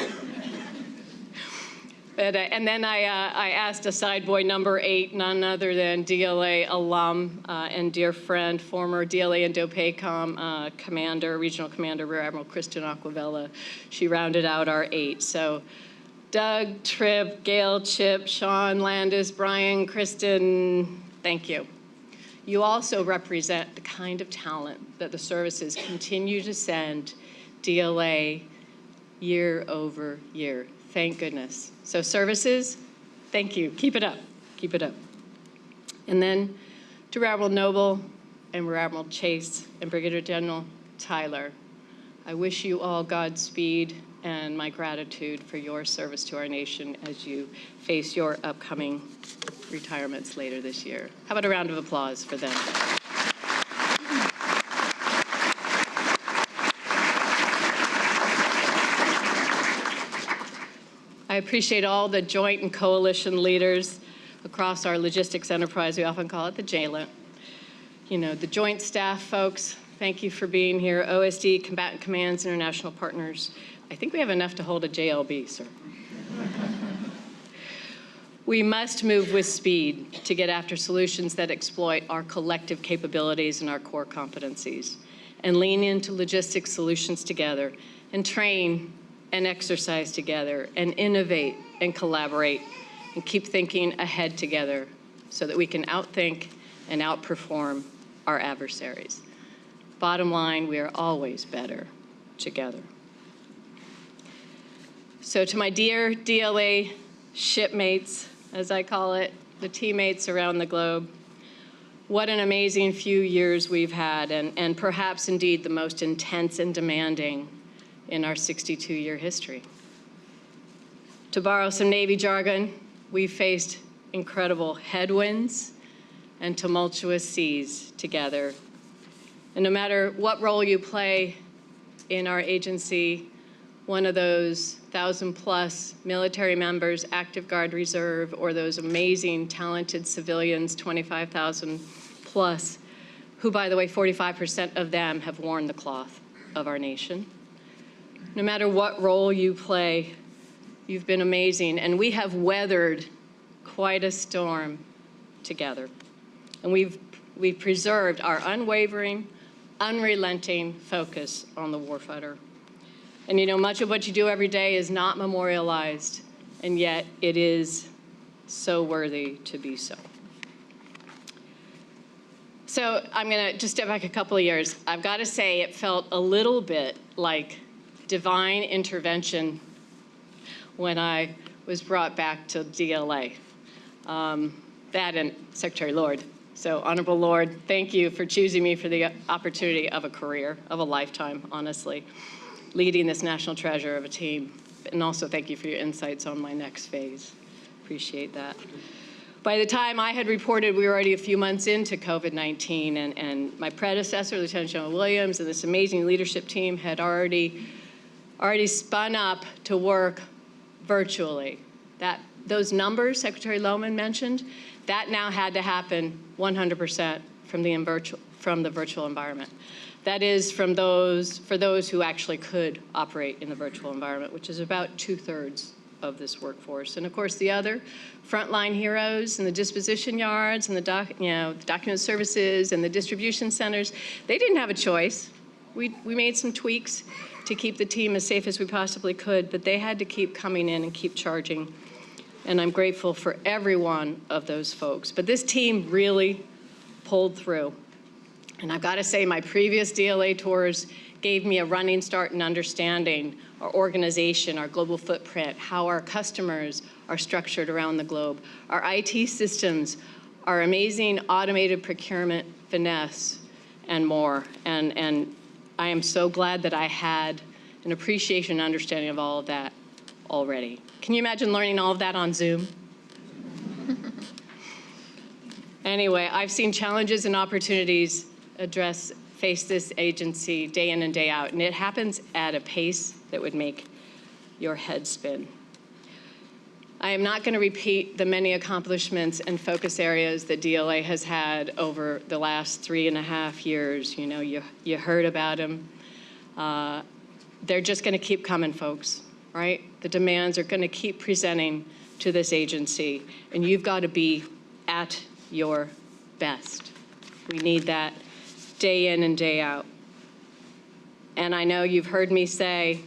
But, and then I asked a side boy number 8, none other than DLA alum and dear friend, former DLA Indo-PACOM commander, regional commander, Rear Admiral Kristen Aquavella. She rounded out our 8. So Doug, Tripp, Gail, Chip, Sean, Landis, Brian, Kristen, thank you. You also represent the kind of talent that the services continue to send DLA year over year. Thank goodness. So services, thank you. Keep it up. Keep it up. And then to Rear Admiral Noble and Rear Admiral Chase and Brigadier General Tyler, I wish you all Godspeed and my gratitude for your service to our nation as you face your upcoming retirements later this year. How about a round of applause for them? I appreciate all the joint and coalition leaders across our logistics enterprise. We often call it the JLENT. You know, the joint staff folks, thank you for being here. OSD, combatant commands, international partners. I think we have enough to hold a JLB, sir. We must move with speed to get after solutions that exploit our collective capabilities and our core competencies, and lean into logistics solutions together, and train and exercise together, and innovate and collaborate, and keep thinking ahead together so that we can outthink and outperform our adversaries. Bottom line, we are always better together. So to my dear DLA shipmates, as I call it, the teammates around the globe, what an amazing few years we've had, and perhaps indeed the most intense and demanding in our 62-year history. To borrow some Navy jargon, we faced incredible headwinds and tumultuous seas together. And no matter what role you play in our agency, one of those 1,000+ military members, active guard reserve, or those amazing, talented civilians, 25,000+, who, by the way, 45% of them have worn the cloth of our nation. No matter what role you play, you've been amazing, and we have weathered quite a storm together. And we've preserved our unwavering, unrelenting focus on the warfighter. And you know, much of what you do every day is not memorialized, and yet it is so worthy to be so. So I'm gonna just step back a couple of years. I've got to say it felt a little bit like divine intervention when I was brought back to DLA. That and Secretary Lord. So Honorable Lord, thank you for choosing me for the opportunity of a career, of a lifetime, honestly, leading this national treasure of a team. And also thank you for your insights on my next phase. Appreciate that. By the time I had reported, we were already a few months into COVID-19, and my predecessor, Lieutenant General Williams, and this amazing leadership team had already spun up to work virtually. Those numbers Secretary Lohman mentioned, that now had to happen 100% from the virtual environment. That is for those who actually could operate in the virtual environment, which is about 2/3 of this workforce. And of course, the other frontline heroes in the disposition yards and the document services and the distribution centers, they didn't have a choice. We made some tweaks to keep the team as safe as we possibly could, but they had to keep coming in and keep charging. And I'm grateful for every one of those folks. But this team really pulled through. And I've got to say, my previous DLA tours gave me a running start in understanding our organization, our global footprint, how our customers are structured around the globe, our IT systems, our amazing automated procurement finesse, and more. And I am so glad that I had an appreciation and understanding of all of that already. Can you imagine learning all of that on Zoom? Anyway, I've seen challenges and opportunities face this agency day in and day out, and it happens at a pace that would make your head spin. I am not going to repeat the many accomplishments and focus areas that DLA has had over the last 3.5 years. You know, you heard about them. They're just going to keep coming, folks, right? The demands are going to keep presenting to this agency, and you've got to be at your best. We need that day in and day out. And I know you've heard me say,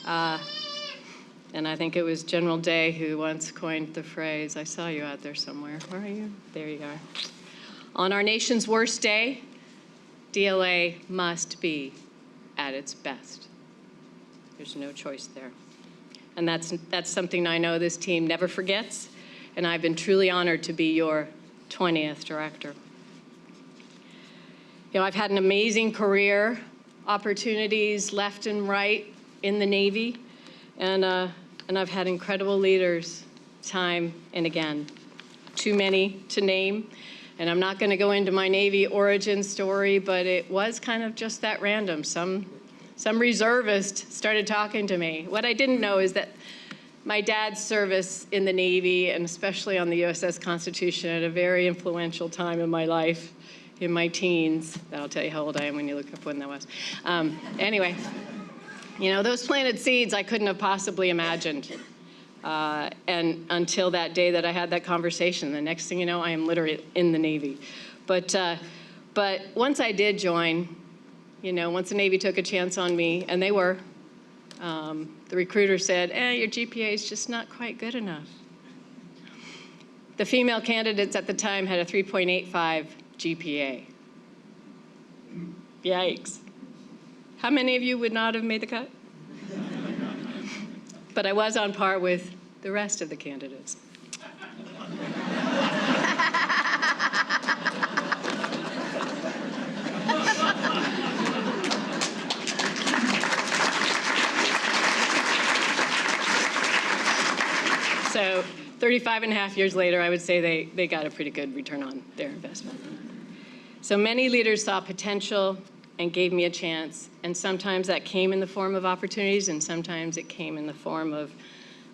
and I think it was General Day who once coined the phrase, I saw you out there somewhere. Where are you? There you are. On our nation's worst day, DLA must be at its best. There's no choice there. And that's something I know this team never forgets, and I've been truly honored to be your 20th director. You know, I've had an amazing career, opportunities left and right in the Navy, and I've had incredible leaders time and again. Too many to name, and I'm not going to go into my Navy origin story, but it was kind of just that random. Some reservist started talking to me. What I didn't know is that my dad's service in the Navy, and especially on the USS Constitution, at a very influential time in my life, in my teens. That'll tell you how old I am when you look up when that was. Anyway, you know, those planted seeds I couldn't have possibly imagined. And until that day that I had that conversation, the next thing you know, I am literally in the Navy. But once I did join, you know, once the Navy took a chance on me, and they were, the recruiter said, your GPA is just not quite good enough. The female candidates at the time had a 3.85 GPA. Yikes. How many of you would not have made the cut? But I was on par with the rest of the candidates. So 35.5 years later, I would say they got a pretty good return on their investment. So many leaders saw potential and gave me a chance, and sometimes that came in the form of opportunities, and sometimes it came in the form of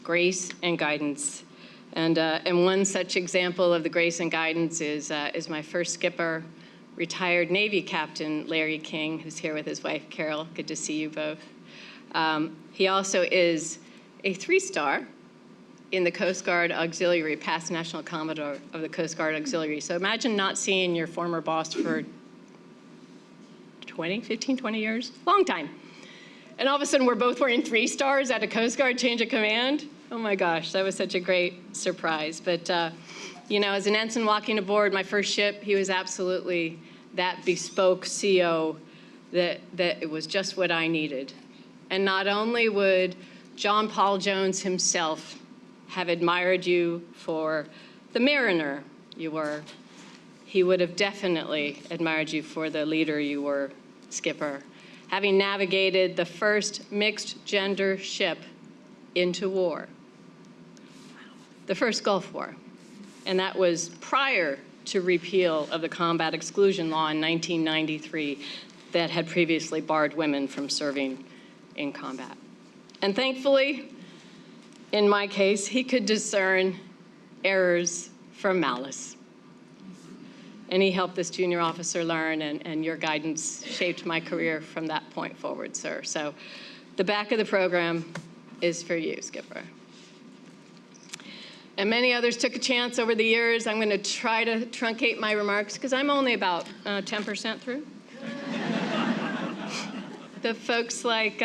grace and guidance. And one such example of the grace and guidance is my first skipper, retired Navy Captain Larry King, who's here with his wife, Carol. Good to see you both. He also is a 3-star in the Coast Guard Auxiliary, past National Commodore of the Coast Guard Auxiliary. So imagine not seeing your former boss for 15, 20 years, long time. And all of a sudden we're both wearing 3 stars at a Coast Guard change of command. Oh my gosh, that was such a great surprise. But you know, as an ensign walking aboard my first ship, he was absolutely that bespoke CO that it was just what I needed. And not only would John Paul Jones himself have admired you for the mariner you were, he would have definitely admired you for the leader you were, skipper, having navigated the first mixed-gender ship into war, the first Gulf War. And that was prior to repeal of the Combat Exclusion Law in 1993 that had previously barred women from serving in combat. And thankfully, in my case, he could discern errors from malice. any help this junior officer learned, and your guidance shaped my career from that point forward, sir. So the back of the program is for you, Skipper. And many others took a chance over the years. I'm going to try to truncate my remarks because I'm only about 10% through. The folks like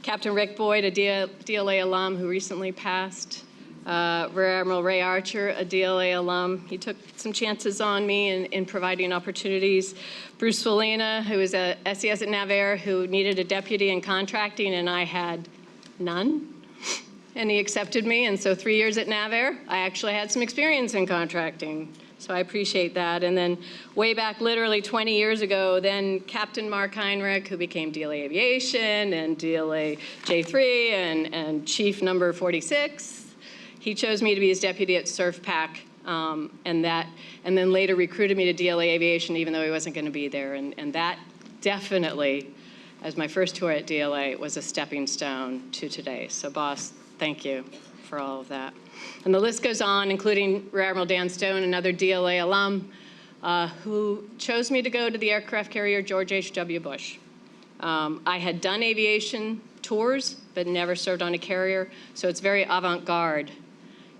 Captain Rick Boyd, a DLA alum who recently passed, Rear Admiral Ray Archer, a DLA alum. He took some chances on me in providing opportunities. Bruce Felina, who was a SES at NavAir, who needed a deputy in contracting, and I had none. And he accepted me, and so 3 years at NavAir, I actually had some experience in contracting. So I appreciate that. And then way back, literally 20 years ago, then Captain Mark Heinrich, who became DLA Aviation and DLA J3 and Chief Number 46, he chose me to be his deputy at SurfPac, and then later recruited me to DLA Aviation, even though he wasn't going to be there. And that definitely, as my first tour at DLA, was a stepping stone to today. So, boss, thank you for all of that. And the list goes on, including Rear Admiral Dan Stone, another DLA alum, who chose me to go to the aircraft carrier George H.W. Bush. I had done aviation tours, but never served on a carrier, so it's very avant-garde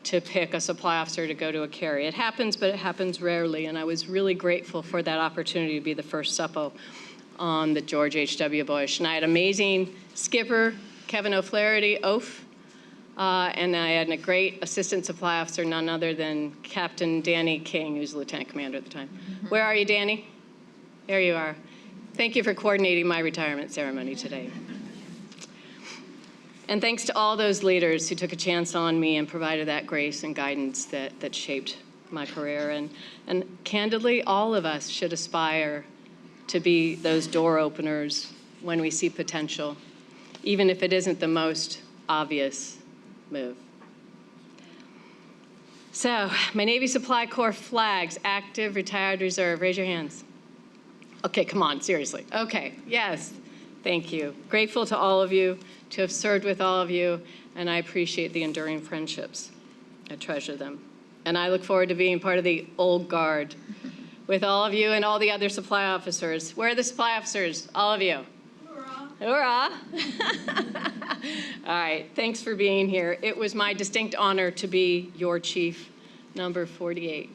to pick a supply officer to go to a carrier. It happens, but it happens rarely, and I was really grateful for that opportunity to be the first suppo on the George H.W. Bush. And I had amazing skipper, Kevin O'Flaherty, Oaf, and I had a great assistant supply officer, none other than Captain Danny King, who's lieutenant commander at the time. Where are you, Danny? There you are. Thank you for coordinating my retirement ceremony today. And thanks to all those leaders who took a chance on me and provided that grace and guidance that shaped my career. And candidly, all of us should aspire to be those door openers when we see potential, even if it isn't the most obvious move. So, my Navy Supply Corps flags, active, retired, reserve. Raise your hands. Okay, come on, seriously. Okay, yes, thank you. Grateful to all of you, to have served with all of you, and I appreciate the enduring friendships. I treasure them. And I look forward to being part of the old guard with all of you and all the other supply officers. Where are the supply officers? All of you. Hoorah! All right, thanks for being here. It was my distinct honor to be your chief, number 48.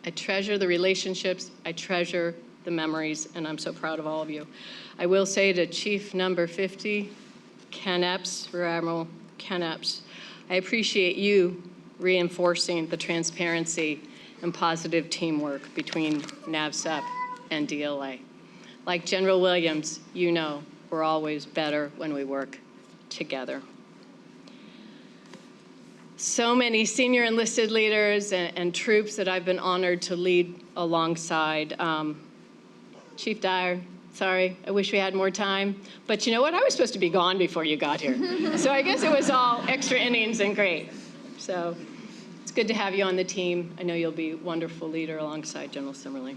I treasure the relationships, I treasure the memories, and I'm so proud of all of you. I will say to Chief number 50, Ken Epps, Rear Admiral Ken Epps, I appreciate you reinforcing the transparency and positive teamwork between NAVSEP and DLA. Like General Williams, you know we're always better when we work together. So many senior enlisted leaders and troops that I've been honored to lead alongside. Chief Dyer, sorry, I wish we had more time. But you know what? I was supposed to be gone before you got here. So I guess it was all extra innings and great. So it's good to have you on the team. I know you'll be a wonderful leader alongside General Simerly.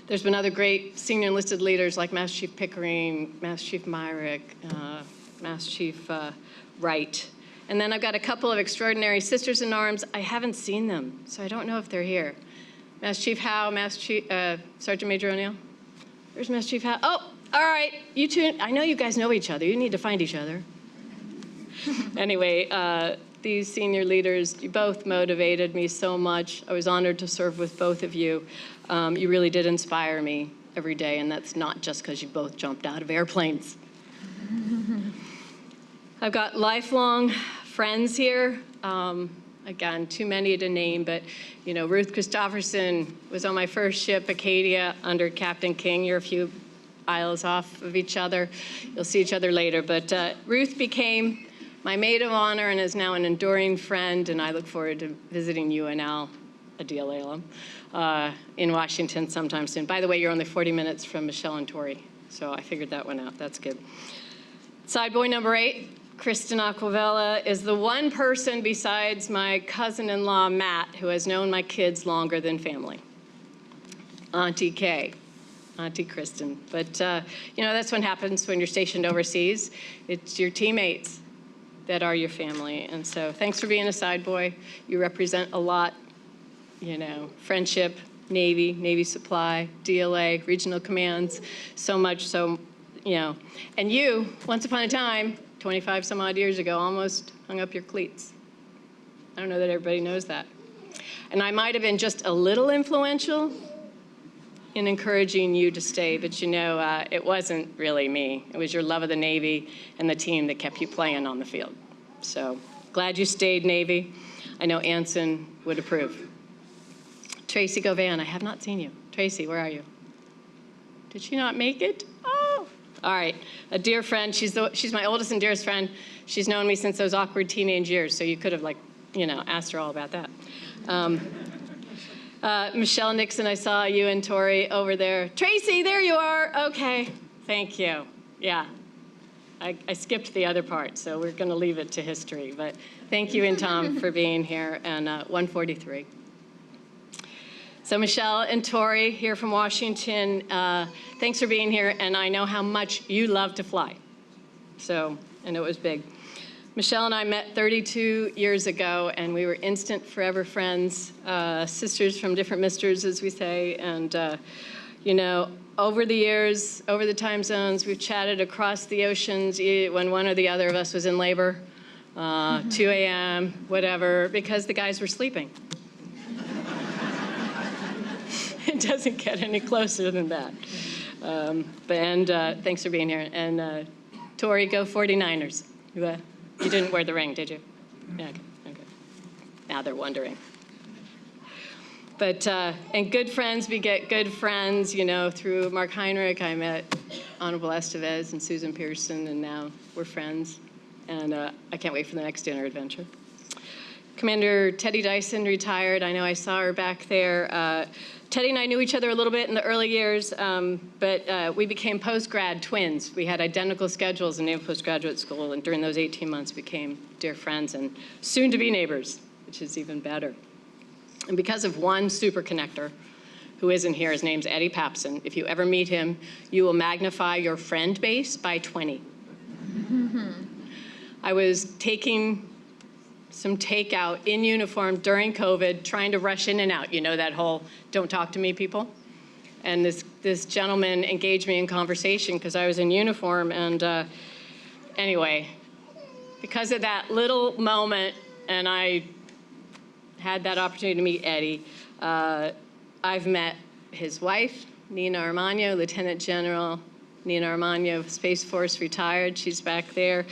There's been other great senior enlisted leaders like Master Chief Pickering, Master Chief Myrick, Master Chief Wright. And then I've got a couple of extraordinary sisters in arms. I haven't seen them, so I don't know if they're here. Master Chief Howe, Master Chief, Sergeant Major O'Neill. There's Master Chief Howe. Oh, all right, you two, I know you guys know each other. You need to find each other. Anyway, these senior leaders, you both motivated me so much. I was honored to serve with both of you. You really did inspire me every day, and that's not just because you both jumped out of airplanes. I've got lifelong friends here. Again, too many to name, but you know, Ruth Christofferson was on my first ship, Acadia, under Captain King. You're a few aisles off of each other. You'll see each other later. But Ruth became my maid of honor and is now an enduring friend, and I look forward to visiting you and Al, a DLA alum, in Washington sometime soon. By the way, you're only 40 minutes from Michelle and Tori, so I figured that one out. That's good. Side boy number 8. Kristen Aquavella is the one person besides my cousin-in-law, Matt, who has known my kids longer than family. Auntie Kay, Auntie Kristen. But, you know, that's what happens when you're stationed overseas. It's your teammates that are your family. And so thanks for being a side boy. You represent a lot friendship, Navy, Navy supply, DLA, regional commands, so much, so, and you, once upon a time, 25 some odd years ago, almost hung up your cleats. I don't know that everybody knows that. And I might have been just a little influential in encouraging you to stay, but it wasn't really me. It was your love of the Navy and the team that kept you playing on the field. So glad you stayed, Navy. I know Anson would approve. Tracy Govan, I have not seen you. Tracy, where are you? Did she not make it? Oh, all right. A dear friend. She's my oldest and dearest friend. She's known me since those awkward teenage years, so you could have, asked her all about that. Michelle Nixon, I saw you and Tori over there. Tracy, there you are. Okay, thank you. Yeah, I skipped the other part, so we're going to leave it to history. But thank you and Tom for being here, and 143. So Michelle and Tori here from Washington, thanks for being here, and I know how much you love to fly. So, and it was big. Michelle and I met 32 years ago, and we were instant forever friends, sisters from different misters, as we say. And, over the years, over the time zones, we've chatted across the oceans when one or the other of us was in labor, 2 a.m., whatever, because the guys were sleeping. It doesn't get any closer than that. Thanks for being here. And Tori, go 49ers. You didn't wear the ring, did you? Yeah, okay. Now they're wondering. But, and good friends beget good friends, through Mark Heinrich, I met Honorable Estevez and Susan Pearson, and now we're friends. And I can't wait for the next dinner adventure. Commander Teddy Dyson retired. I know I saw her back there. Teddy and I knew each other a little bit in the early years, but we became post-grad twins. We had identical schedules in Naval Postgraduate School, and during those 18 months became dear friends and soon-to-be neighbors, which is even better. And because of one super connector, who isn't here, his name's Eddie Papson. If you ever meet him, you will magnify your friend base by 20. I was taking some takeout in uniform during COVID, trying to rush in and out. That whole don't talk to me people. And this gentleman engaged me in conversation because I was in uniform. And anyway, because of that little moment, and I had that opportunity to meet Eddie, I've met his wife, Nina Armagno, Lieutenant General Nina Armagno, Space Force retired. She's back there.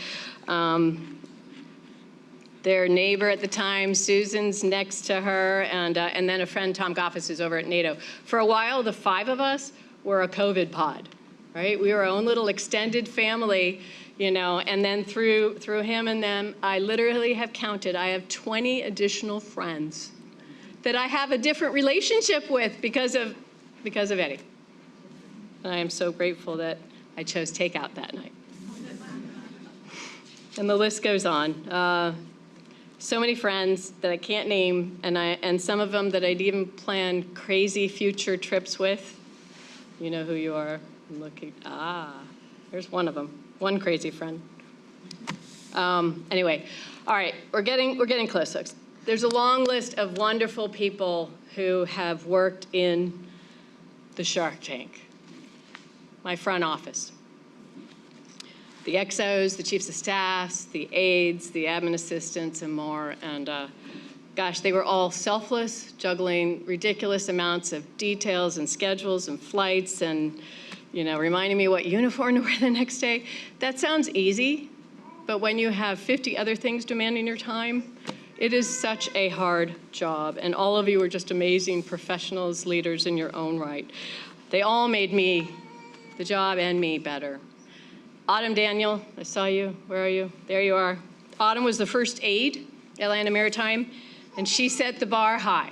Their neighbor at the time, Susan's next to her, and then a friend, Tom Goffis, who's over at NATO. For a while, the 5 of us were a COVID pod, right? We were our own little extended family, and then through him and them, I literally have counted, I have 20 additional friends that I have a different relationship with because of Eddie. And I am so grateful that I chose takeout that night. And the list goes on. So many friends that I can't name, and some of them that I'd even plan crazy future trips with. You know who you are. I'm looking. There's one of them. One crazy friend. Anyway, all right, we're getting close, folks. There's a long list of wonderful people who have worked in the Shark Tank, my front office. The XOs, the chiefs of staffs, the aides, the admin assistants, and more. And gosh, they were all selfless, juggling ridiculous amounts of details and schedules and flights and, reminding me what uniform to wear the next day. That sounds easy, but when you have 50 other things demanding your time, it is such a hard job. And all of you are just amazing professionals, leaders in your own right. They all made the job and me better. Autumn Daniel, I saw you. Where are you? There you are. Autumn was the first aide at Atlanta Maritime, and she set the bar high.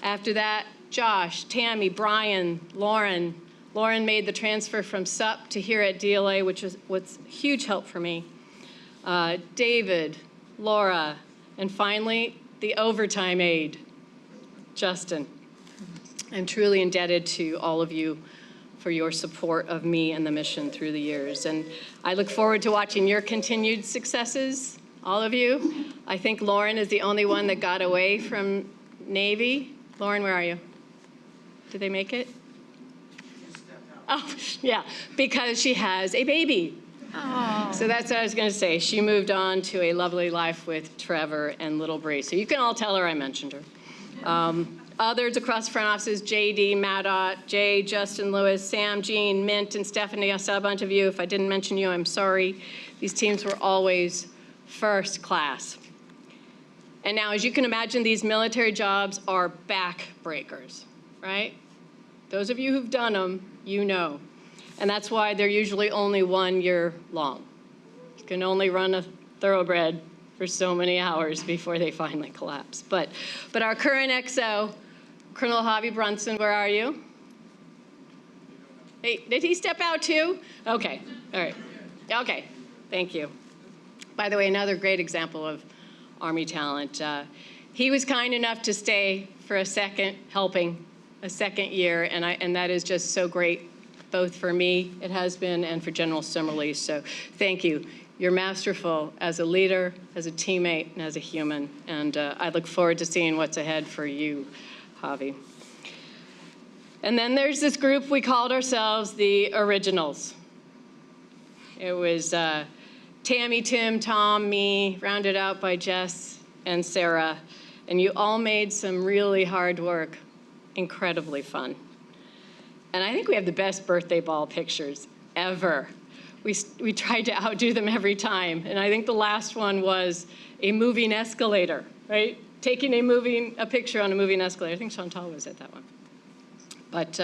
After that, Josh, Tammy, Brian, Lauren. Lauren made the transfer from SUP to here at DLA, which was huge help for me. David, Laura, and finally, the overtime aide, Justin. I'm truly indebted to all of you for your support of me and the mission through the years. And I look forward to watching your continued successes, all of you. I think Lauren is the only one that got away from Navy. Lauren, where are you? Did they make it? Oh, yeah, because she has a baby. Oh. So that's what I was going to say. She moved on to a lovely life with Trevor and little Bree. So you can all tell her I mentioned her. Others across the front offices, JD, Madot, Jay, Justin Lewis, Sam, Jean, Mint, and Stephanie. I saw a bunch of you. If I didn't mention you, I'm sorry. These teams were always first class. And now, as you can imagine, these military jobs are backbreakers, right? Those of you who've done them, you know. And that's why they're usually only 1 year long. You can only run a thoroughbred for so many hours before they finally collapse. But our current XO, Colonel Javi Brunson, where are you? Hey, did he step out too? Okay, all right. Okay, thank you. By the way, another great example of Army talent. He was kind enough to stay for a second year, and that is just so great, both for me, it has been, and for General Simerly. So thank you. You're masterful as a leader, as a teammate, and as a human. And I look forward to seeing what's ahead for you, Javi. And then there's this group we called ourselves the Originals. It was Tammy, Tim, Tom, me, rounded out by Jess and Sarah. And you all made some really hard work incredibly fun. And I think we have the best birthday ball pictures ever. We tried to outdo them every time. And I think the last one was a moving escalator, right? Taking a picture on a moving escalator. I think Chantal was at that one. But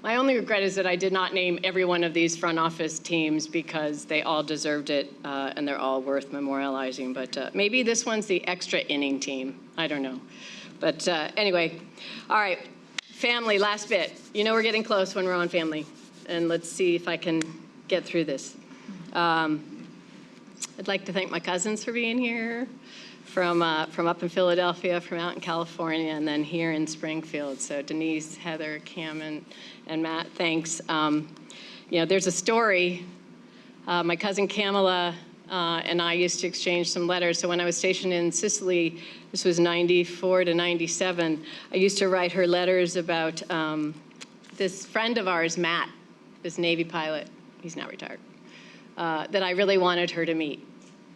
my only regret is that I did not name every one of these front office teams because they all deserved it, and they're all worth memorializing. But maybe this one's the extra inning team. I don't know. But anyway, all right, family, last bit. You know we're getting close when we're on family. And let's see if I can get through this. I'd like to thank my cousins for being here, from up in Philadelphia, from out in California, and then here in Springfield. So Denise, Heather, Cam, and Matt, thanks. There's a story. My cousin Kamala and I used to exchange some letters. So when I was stationed in Sicily, this was 94 to 97, I used to write her letters about this friend of ours, Matt, this Navy pilot, he's now retired, that I really wanted her to meet.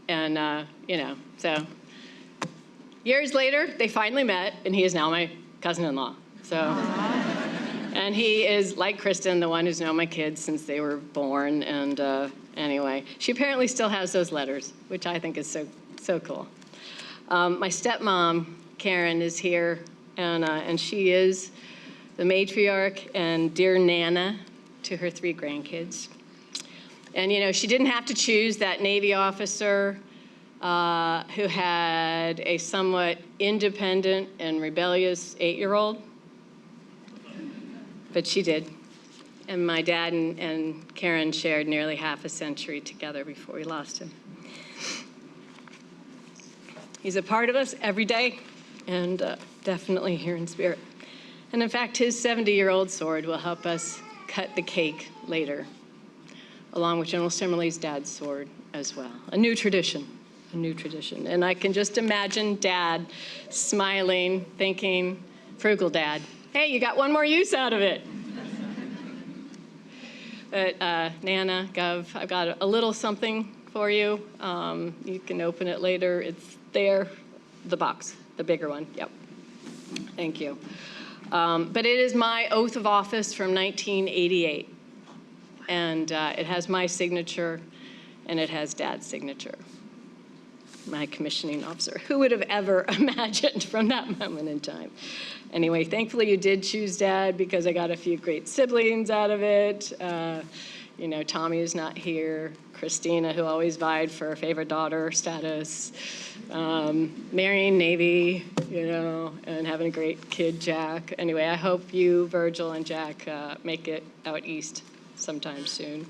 And, so years later, they finally met, and he is now my cousin-in-law. So, and he is, like Kristen, the one who's known my kids since they were born. And anyway, she apparently still has those letters, which I think is so cool. My stepmom, Karen, is here, and she is the matriarch and dear Nana to her 3 grandkids. And, she didn't have to choose that Navy officer who had a somewhat independent and rebellious 8-year-old, but she did. And my dad and Karen shared nearly half a century together before we lost him. He's a part of us every day, and definitely here in spirit. And in fact, his 70-year-old sword will help us cut the cake later, along with General Simerly's dad's sword as well. A new tradition. And I can just imagine Dad smiling, thinking, frugal Dad, hey, you got one more use out of it. But Nana, Gov, I've got a little something for you. You can open it later. It's there, the box, the bigger one, yep. Thank you. But it is my oath of office from 1988. And it has my signature, and it has Dad's signature, my commissioning officer. Who would have ever imagined from that moment in time? Anyway, thankfully you did choose Dad because I got a few great siblings out of it. Tommy is not here. Christina, who always vied for favorite daughter status. Marrying Navy, and having a great kid, Jack. Anyway, I hope you, Virgil, and Jack make it out east sometime soon.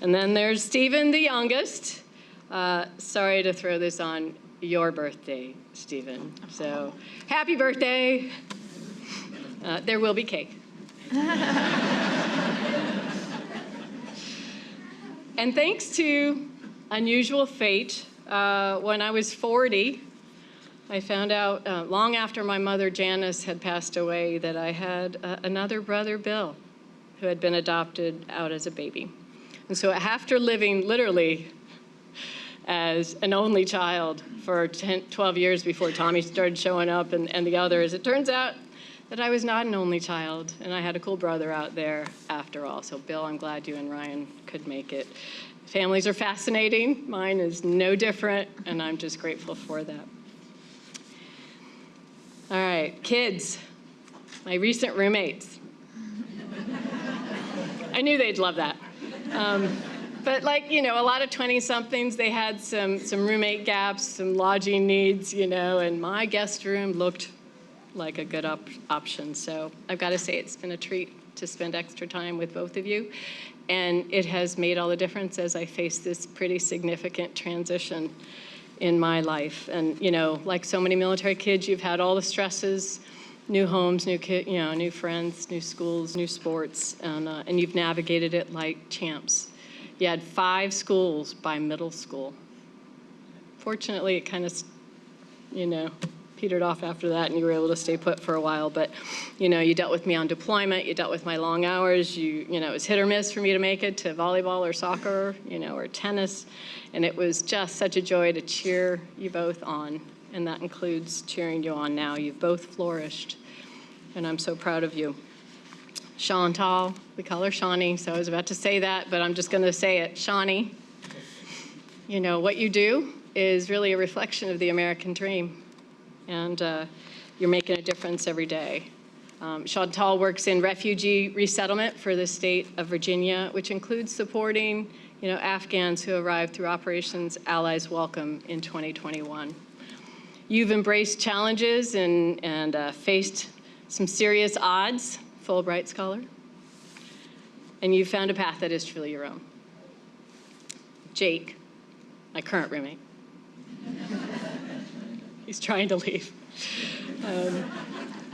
And then there's Stephen, the youngest. Sorry to throw this on your birthday, Stephen. So happy birthday. There will be cake. And thanks to unusual fate, when I was 40, I found out long after my mother Janice had passed away that I had another brother, Bill, who had been adopted out as a baby. And so after living literally as an only child for 12 years before Tommy started showing up and the others, it turns out that I was not an only child, and I had a cool brother out there after all. So Bill, I'm glad you and Ryan could make it. Families are fascinating. Mine is no different, and I'm just grateful for that. All right, kids, my recent roommates. I knew they'd love that. But like, you know, a lot of 20-somethings, they had some roommate gaps, some lodging needs, you know, and my guest room looked like a good option. So I've got to say it's been a treat to spend extra time with both of you. And it has made all the difference as I face this pretty significant transition in my life. And, you know, like so many military kids, you've had all the stresses, new homes, new friends, new schools, new sports, and you've navigated it like champs. You had 5 schools by middle school. Fortunately, it kind of, you know, petered off after that, and you were able to stay put for a while. But, you know, you dealt with me on deployment. You dealt with my long hours. You know, it was hit or miss for me to make it to volleyball or soccer, you know, or tennis. And it was just such a joy to cheer you both on. And that includes cheering you on now. You've both flourished, and I'm so proud of you. Chantal, we call her Shawnee, so I was about to say that, but I'm just going to say it. Shawnee, you know, what you do is really a reflection of the American dream, and you're making a difference every day. Chantal works in refugee resettlement for the state of Virginia, which includes supporting, you know, Afghans who arrived through Operations Allies Welcome in 2021. You've embraced challenges and faced some serious odds, Fulbright scholar, and you found a path that is truly your own. Jake, my current roommate, he's trying to leave.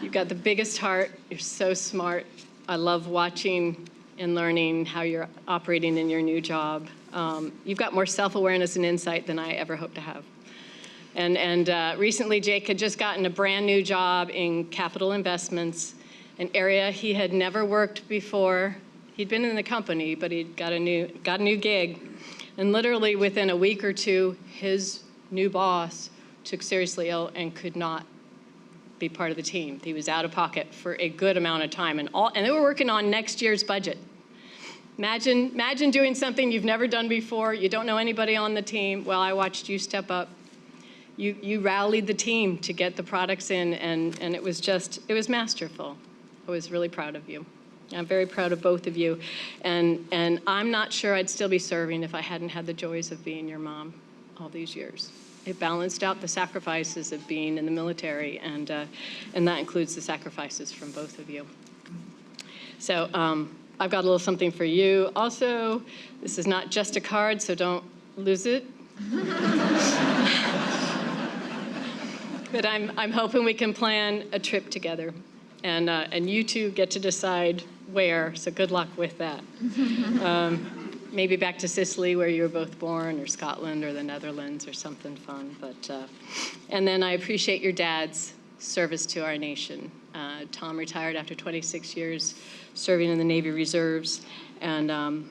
You've got the biggest heart. You're so smart. I love watching and learning how you're operating in your new job. You've got more self-awareness and insight than I ever hoped to have. And recently, Jake had just gotten a brand new job in capital investments, an area he had never worked before. He'd been in the company, but he'd got a new gig. And literally within a week or two, his new boss took seriously ill and could not be part of the team. He was out of pocket for a good amount of time, and they were working on next year's budget. Imagine doing something you've never done before. You don't know anybody on the team. Well, I watched you step up. You rallied the team to get the products in, and it was masterful. I was really proud of you. I'm very proud of both of you. And I'm not sure I'd still be serving if I hadn't had the joys of being your mom all these years. It balanced out the sacrifices of being in the military, and that includes the sacrifices from both of you. So I've got a little something for you. Also, this is not just a card, so don't lose it. But I'm hoping we can plan a trip together. And you two get to decide where, so good luck with that. Maybe back to Sicily, where you were both born, or Scotland, or the Netherlands, or something fun. And then I appreciate your dad's service to our nation. Tom retired after 26 years serving in the Navy Reserves, and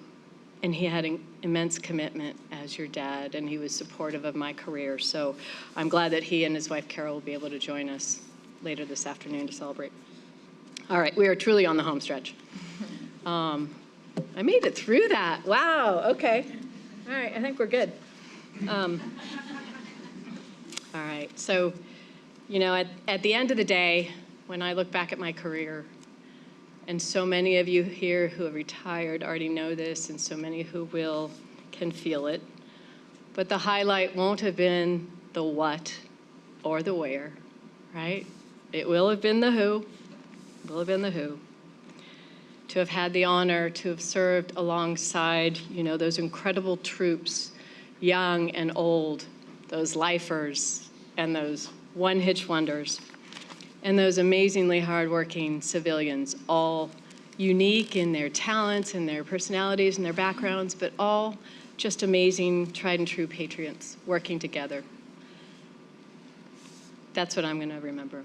he had an immense commitment as your dad, and he was supportive of my career. So I'm glad that he and his wife Carol will be able to join us later this afternoon to celebrate. All right, we are truly on the home stretch. I made it through that. Wow, okay. All right, I think we're good. All right, so, you know, at the end of the day, when I look back at my career, and so many of you here who have retired already know this, and so many who will can feel it, but the highlight won't have been the what or the where, right? It will have been the who. Will have been the who. To have had the honor to have served alongside, you know, those incredible troops, young and old, those lifers and those one-hitch wonders, and those amazingly hardworking civilians, all unique in their talents and their personalities and their backgrounds, but all just amazing, tried and true patriots working together. That's what I'm going to remember.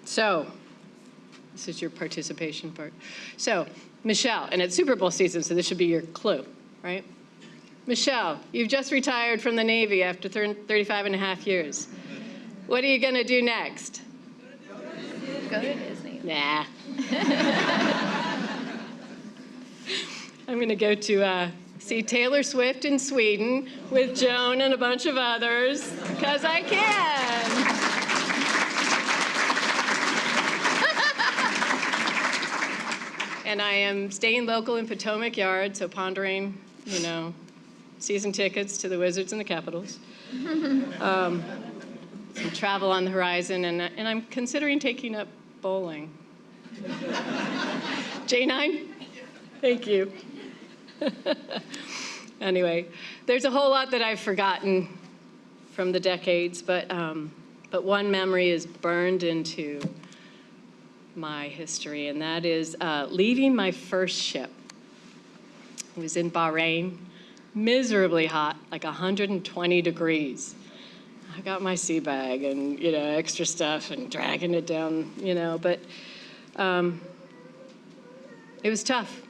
So, this is your participation part. So, Michelle, and it's Super Bowl season, so this should be your clue, right? Michelle, you've just retired from the Navy after 35 and a half years. What are you going to do next? Go to Disney. Nah. I'm going to go to see Taylor Swift in Sweden with Joan and a bunch of others, because I can. And I am staying local in Potomac Yard, so pondering, you know, season tickets to the Wizards and the Capitals. Some travel on the horizon, and I'm considering taking up bowling. J9? Thank you. Anyway, there's a whole lot that I've forgotten from the decades, but one memory is burned into my history, and that is leaving my first ship. It was in Bahrain, miserably hot, like 120 degrees. I got my sea bag and, you know, extra stuff and dragging it down, you know, but it was tough.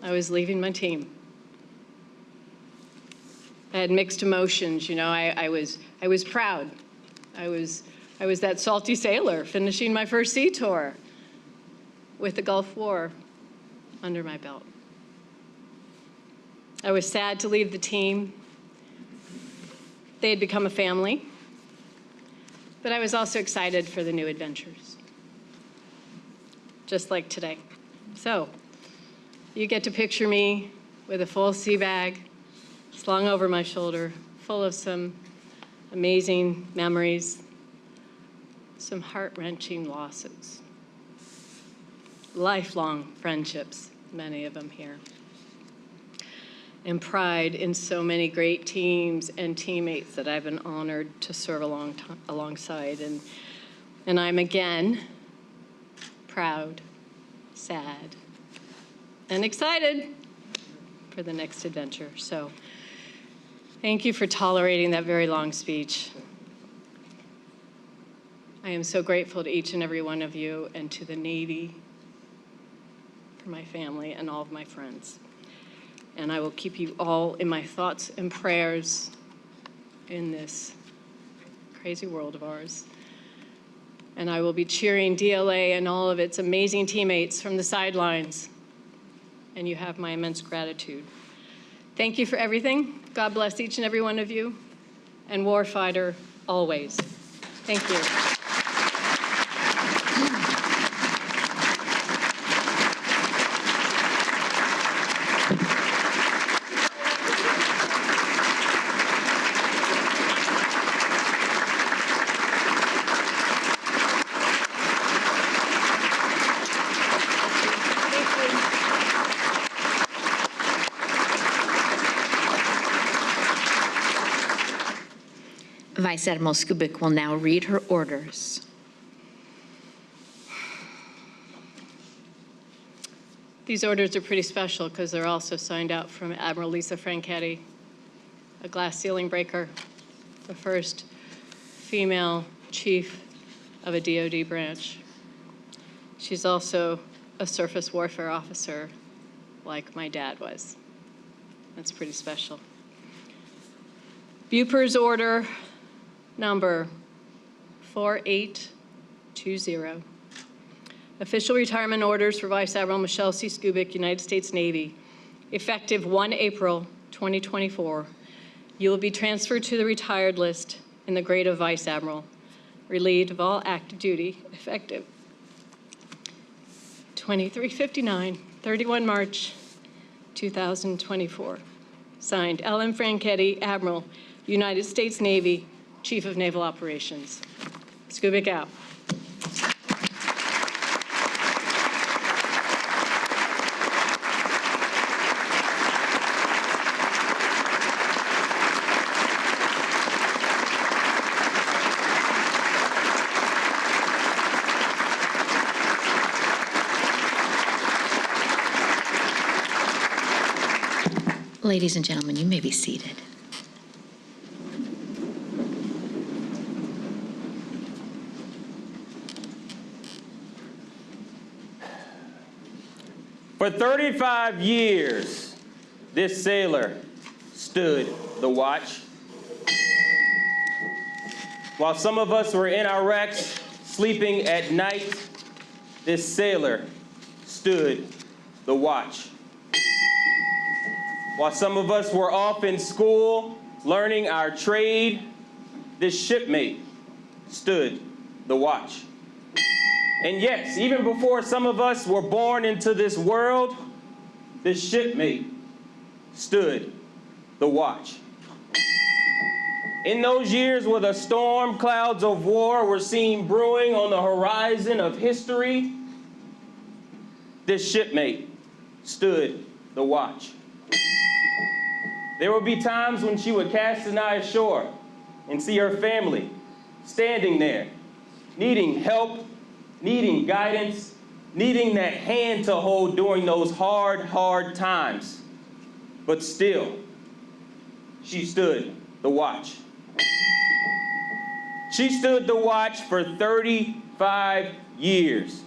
I was leaving my team. I had mixed emotions, you know. I was proud. I was that salty sailor finishing my first sea tour with the Gulf War under my belt. I was sad to leave the team. They had become a family. But I was also excited for the new adventures, just like today. So you get to picture me with a full sea bag slung over my shoulder, full of some amazing memories, some heart-wrenching losses, lifelong friendships, many of them here, and pride in so many great teams and teammates that I've been honored to serve alongside. And I'm again proud, sad, and excited for the next adventure. So thank you for tolerating that very long speech. I am so grateful to each and every one of you and to the Navy, for my family and all of my friends. And I will keep you all in my thoughts and prayers in this crazy world of ours. And I will be cheering DLA and all of its amazing teammates from the sidelines. And you have my immense gratitude. Thank you for everything. God bless each and every one of you. And warfighter, always. Thank you. Vice Admiral Skubic will now read her orders. These orders are pretty special because they're also signed out from Admiral Lisa Franchetti, a glass ceiling breaker, the first female chief of a DoD branch. She's also a surface warfare officer like my dad was. That's pretty special. Buper's order number 4820. Official retirement orders for Vice Admiral Michelle C. Skubic, United States Navy. Effective 1 April 2024, you will be transferred to the retired list in the grade of Vice Admiral, relieved of all active duty, effective 2359, 31 March 2024. Signed, L.M. Franchetti, Admiral, United States Navy, Chief of Naval Operations. Skubic out. Ladies and gentlemen, you may be seated. For 35 years, this sailor stood the watch. While some of us were in our wrecks, sleeping at night, this sailor stood the watch. While some of us were off in school, learning our trade, this shipmate stood the watch. And yes, even before some of us were born into this world, this shipmate stood the watch. In those years where the storm clouds of war were seen brewing on the horizon of history, this shipmate stood the watch. There would be times when she would cast an eye ashore and see her family standing there, needing help, needing guidance, needing that hand to hold during those hard times. But still, she stood the watch. She stood the watch for 35 years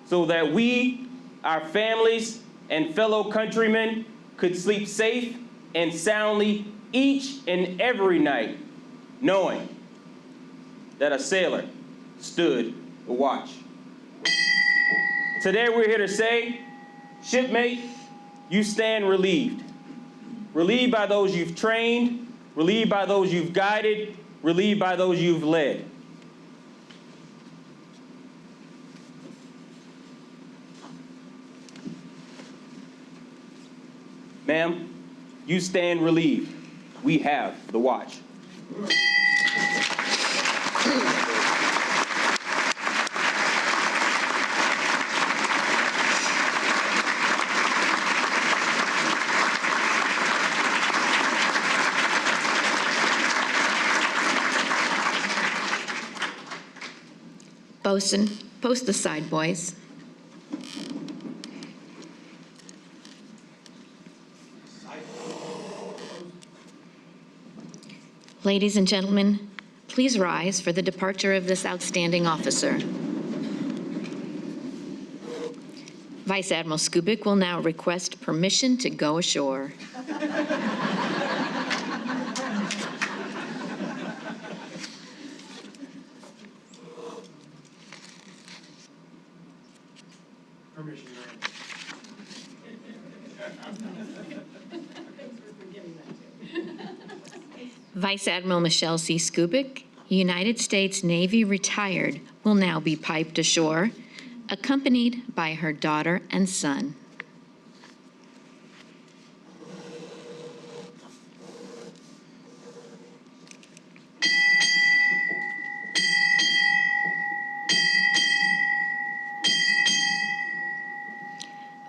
so that we, our families, and fellow countrymen could sleep safe and soundly each and every night, knowing that a sailor stood the watch. Today we're here to say, shipmate, you stand relieved. Relieved by those you've trained, relieved by those you've guided, relieved by those you've led. Ma'am, you stand relieved. We have the watch. Bosun, post the side, boys. Ladies and gentlemen, please rise for the departure of this outstanding officer. Vice Admiral Skubic will now request permission to go ashore. Permission granted. Vice Admiral Michelle C. Skubic, United States Navy retired, will now be piped ashore, accompanied by her daughter and son.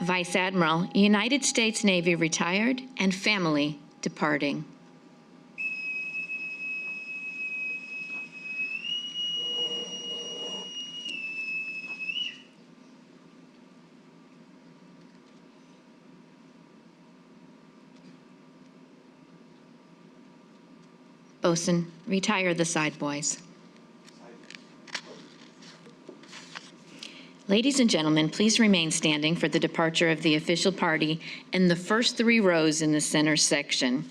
Vice Admiral, United States Navy retired, and family departing. Bosun, retire the side boys. Ladies and gentlemen, please remain standing for the departure of the official party in the first 3 rows in the center section.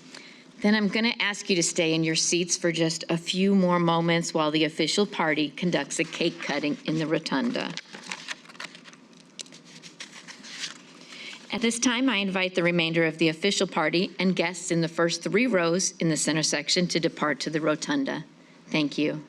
Then I'm going to ask you to stay in your seats for just a few more moments while the official party conducts a cake cutting in the rotunda. At this time, I invite the remainder of the official party and guests in the first 3 rows in the center section to depart to the rotunda. Thank you.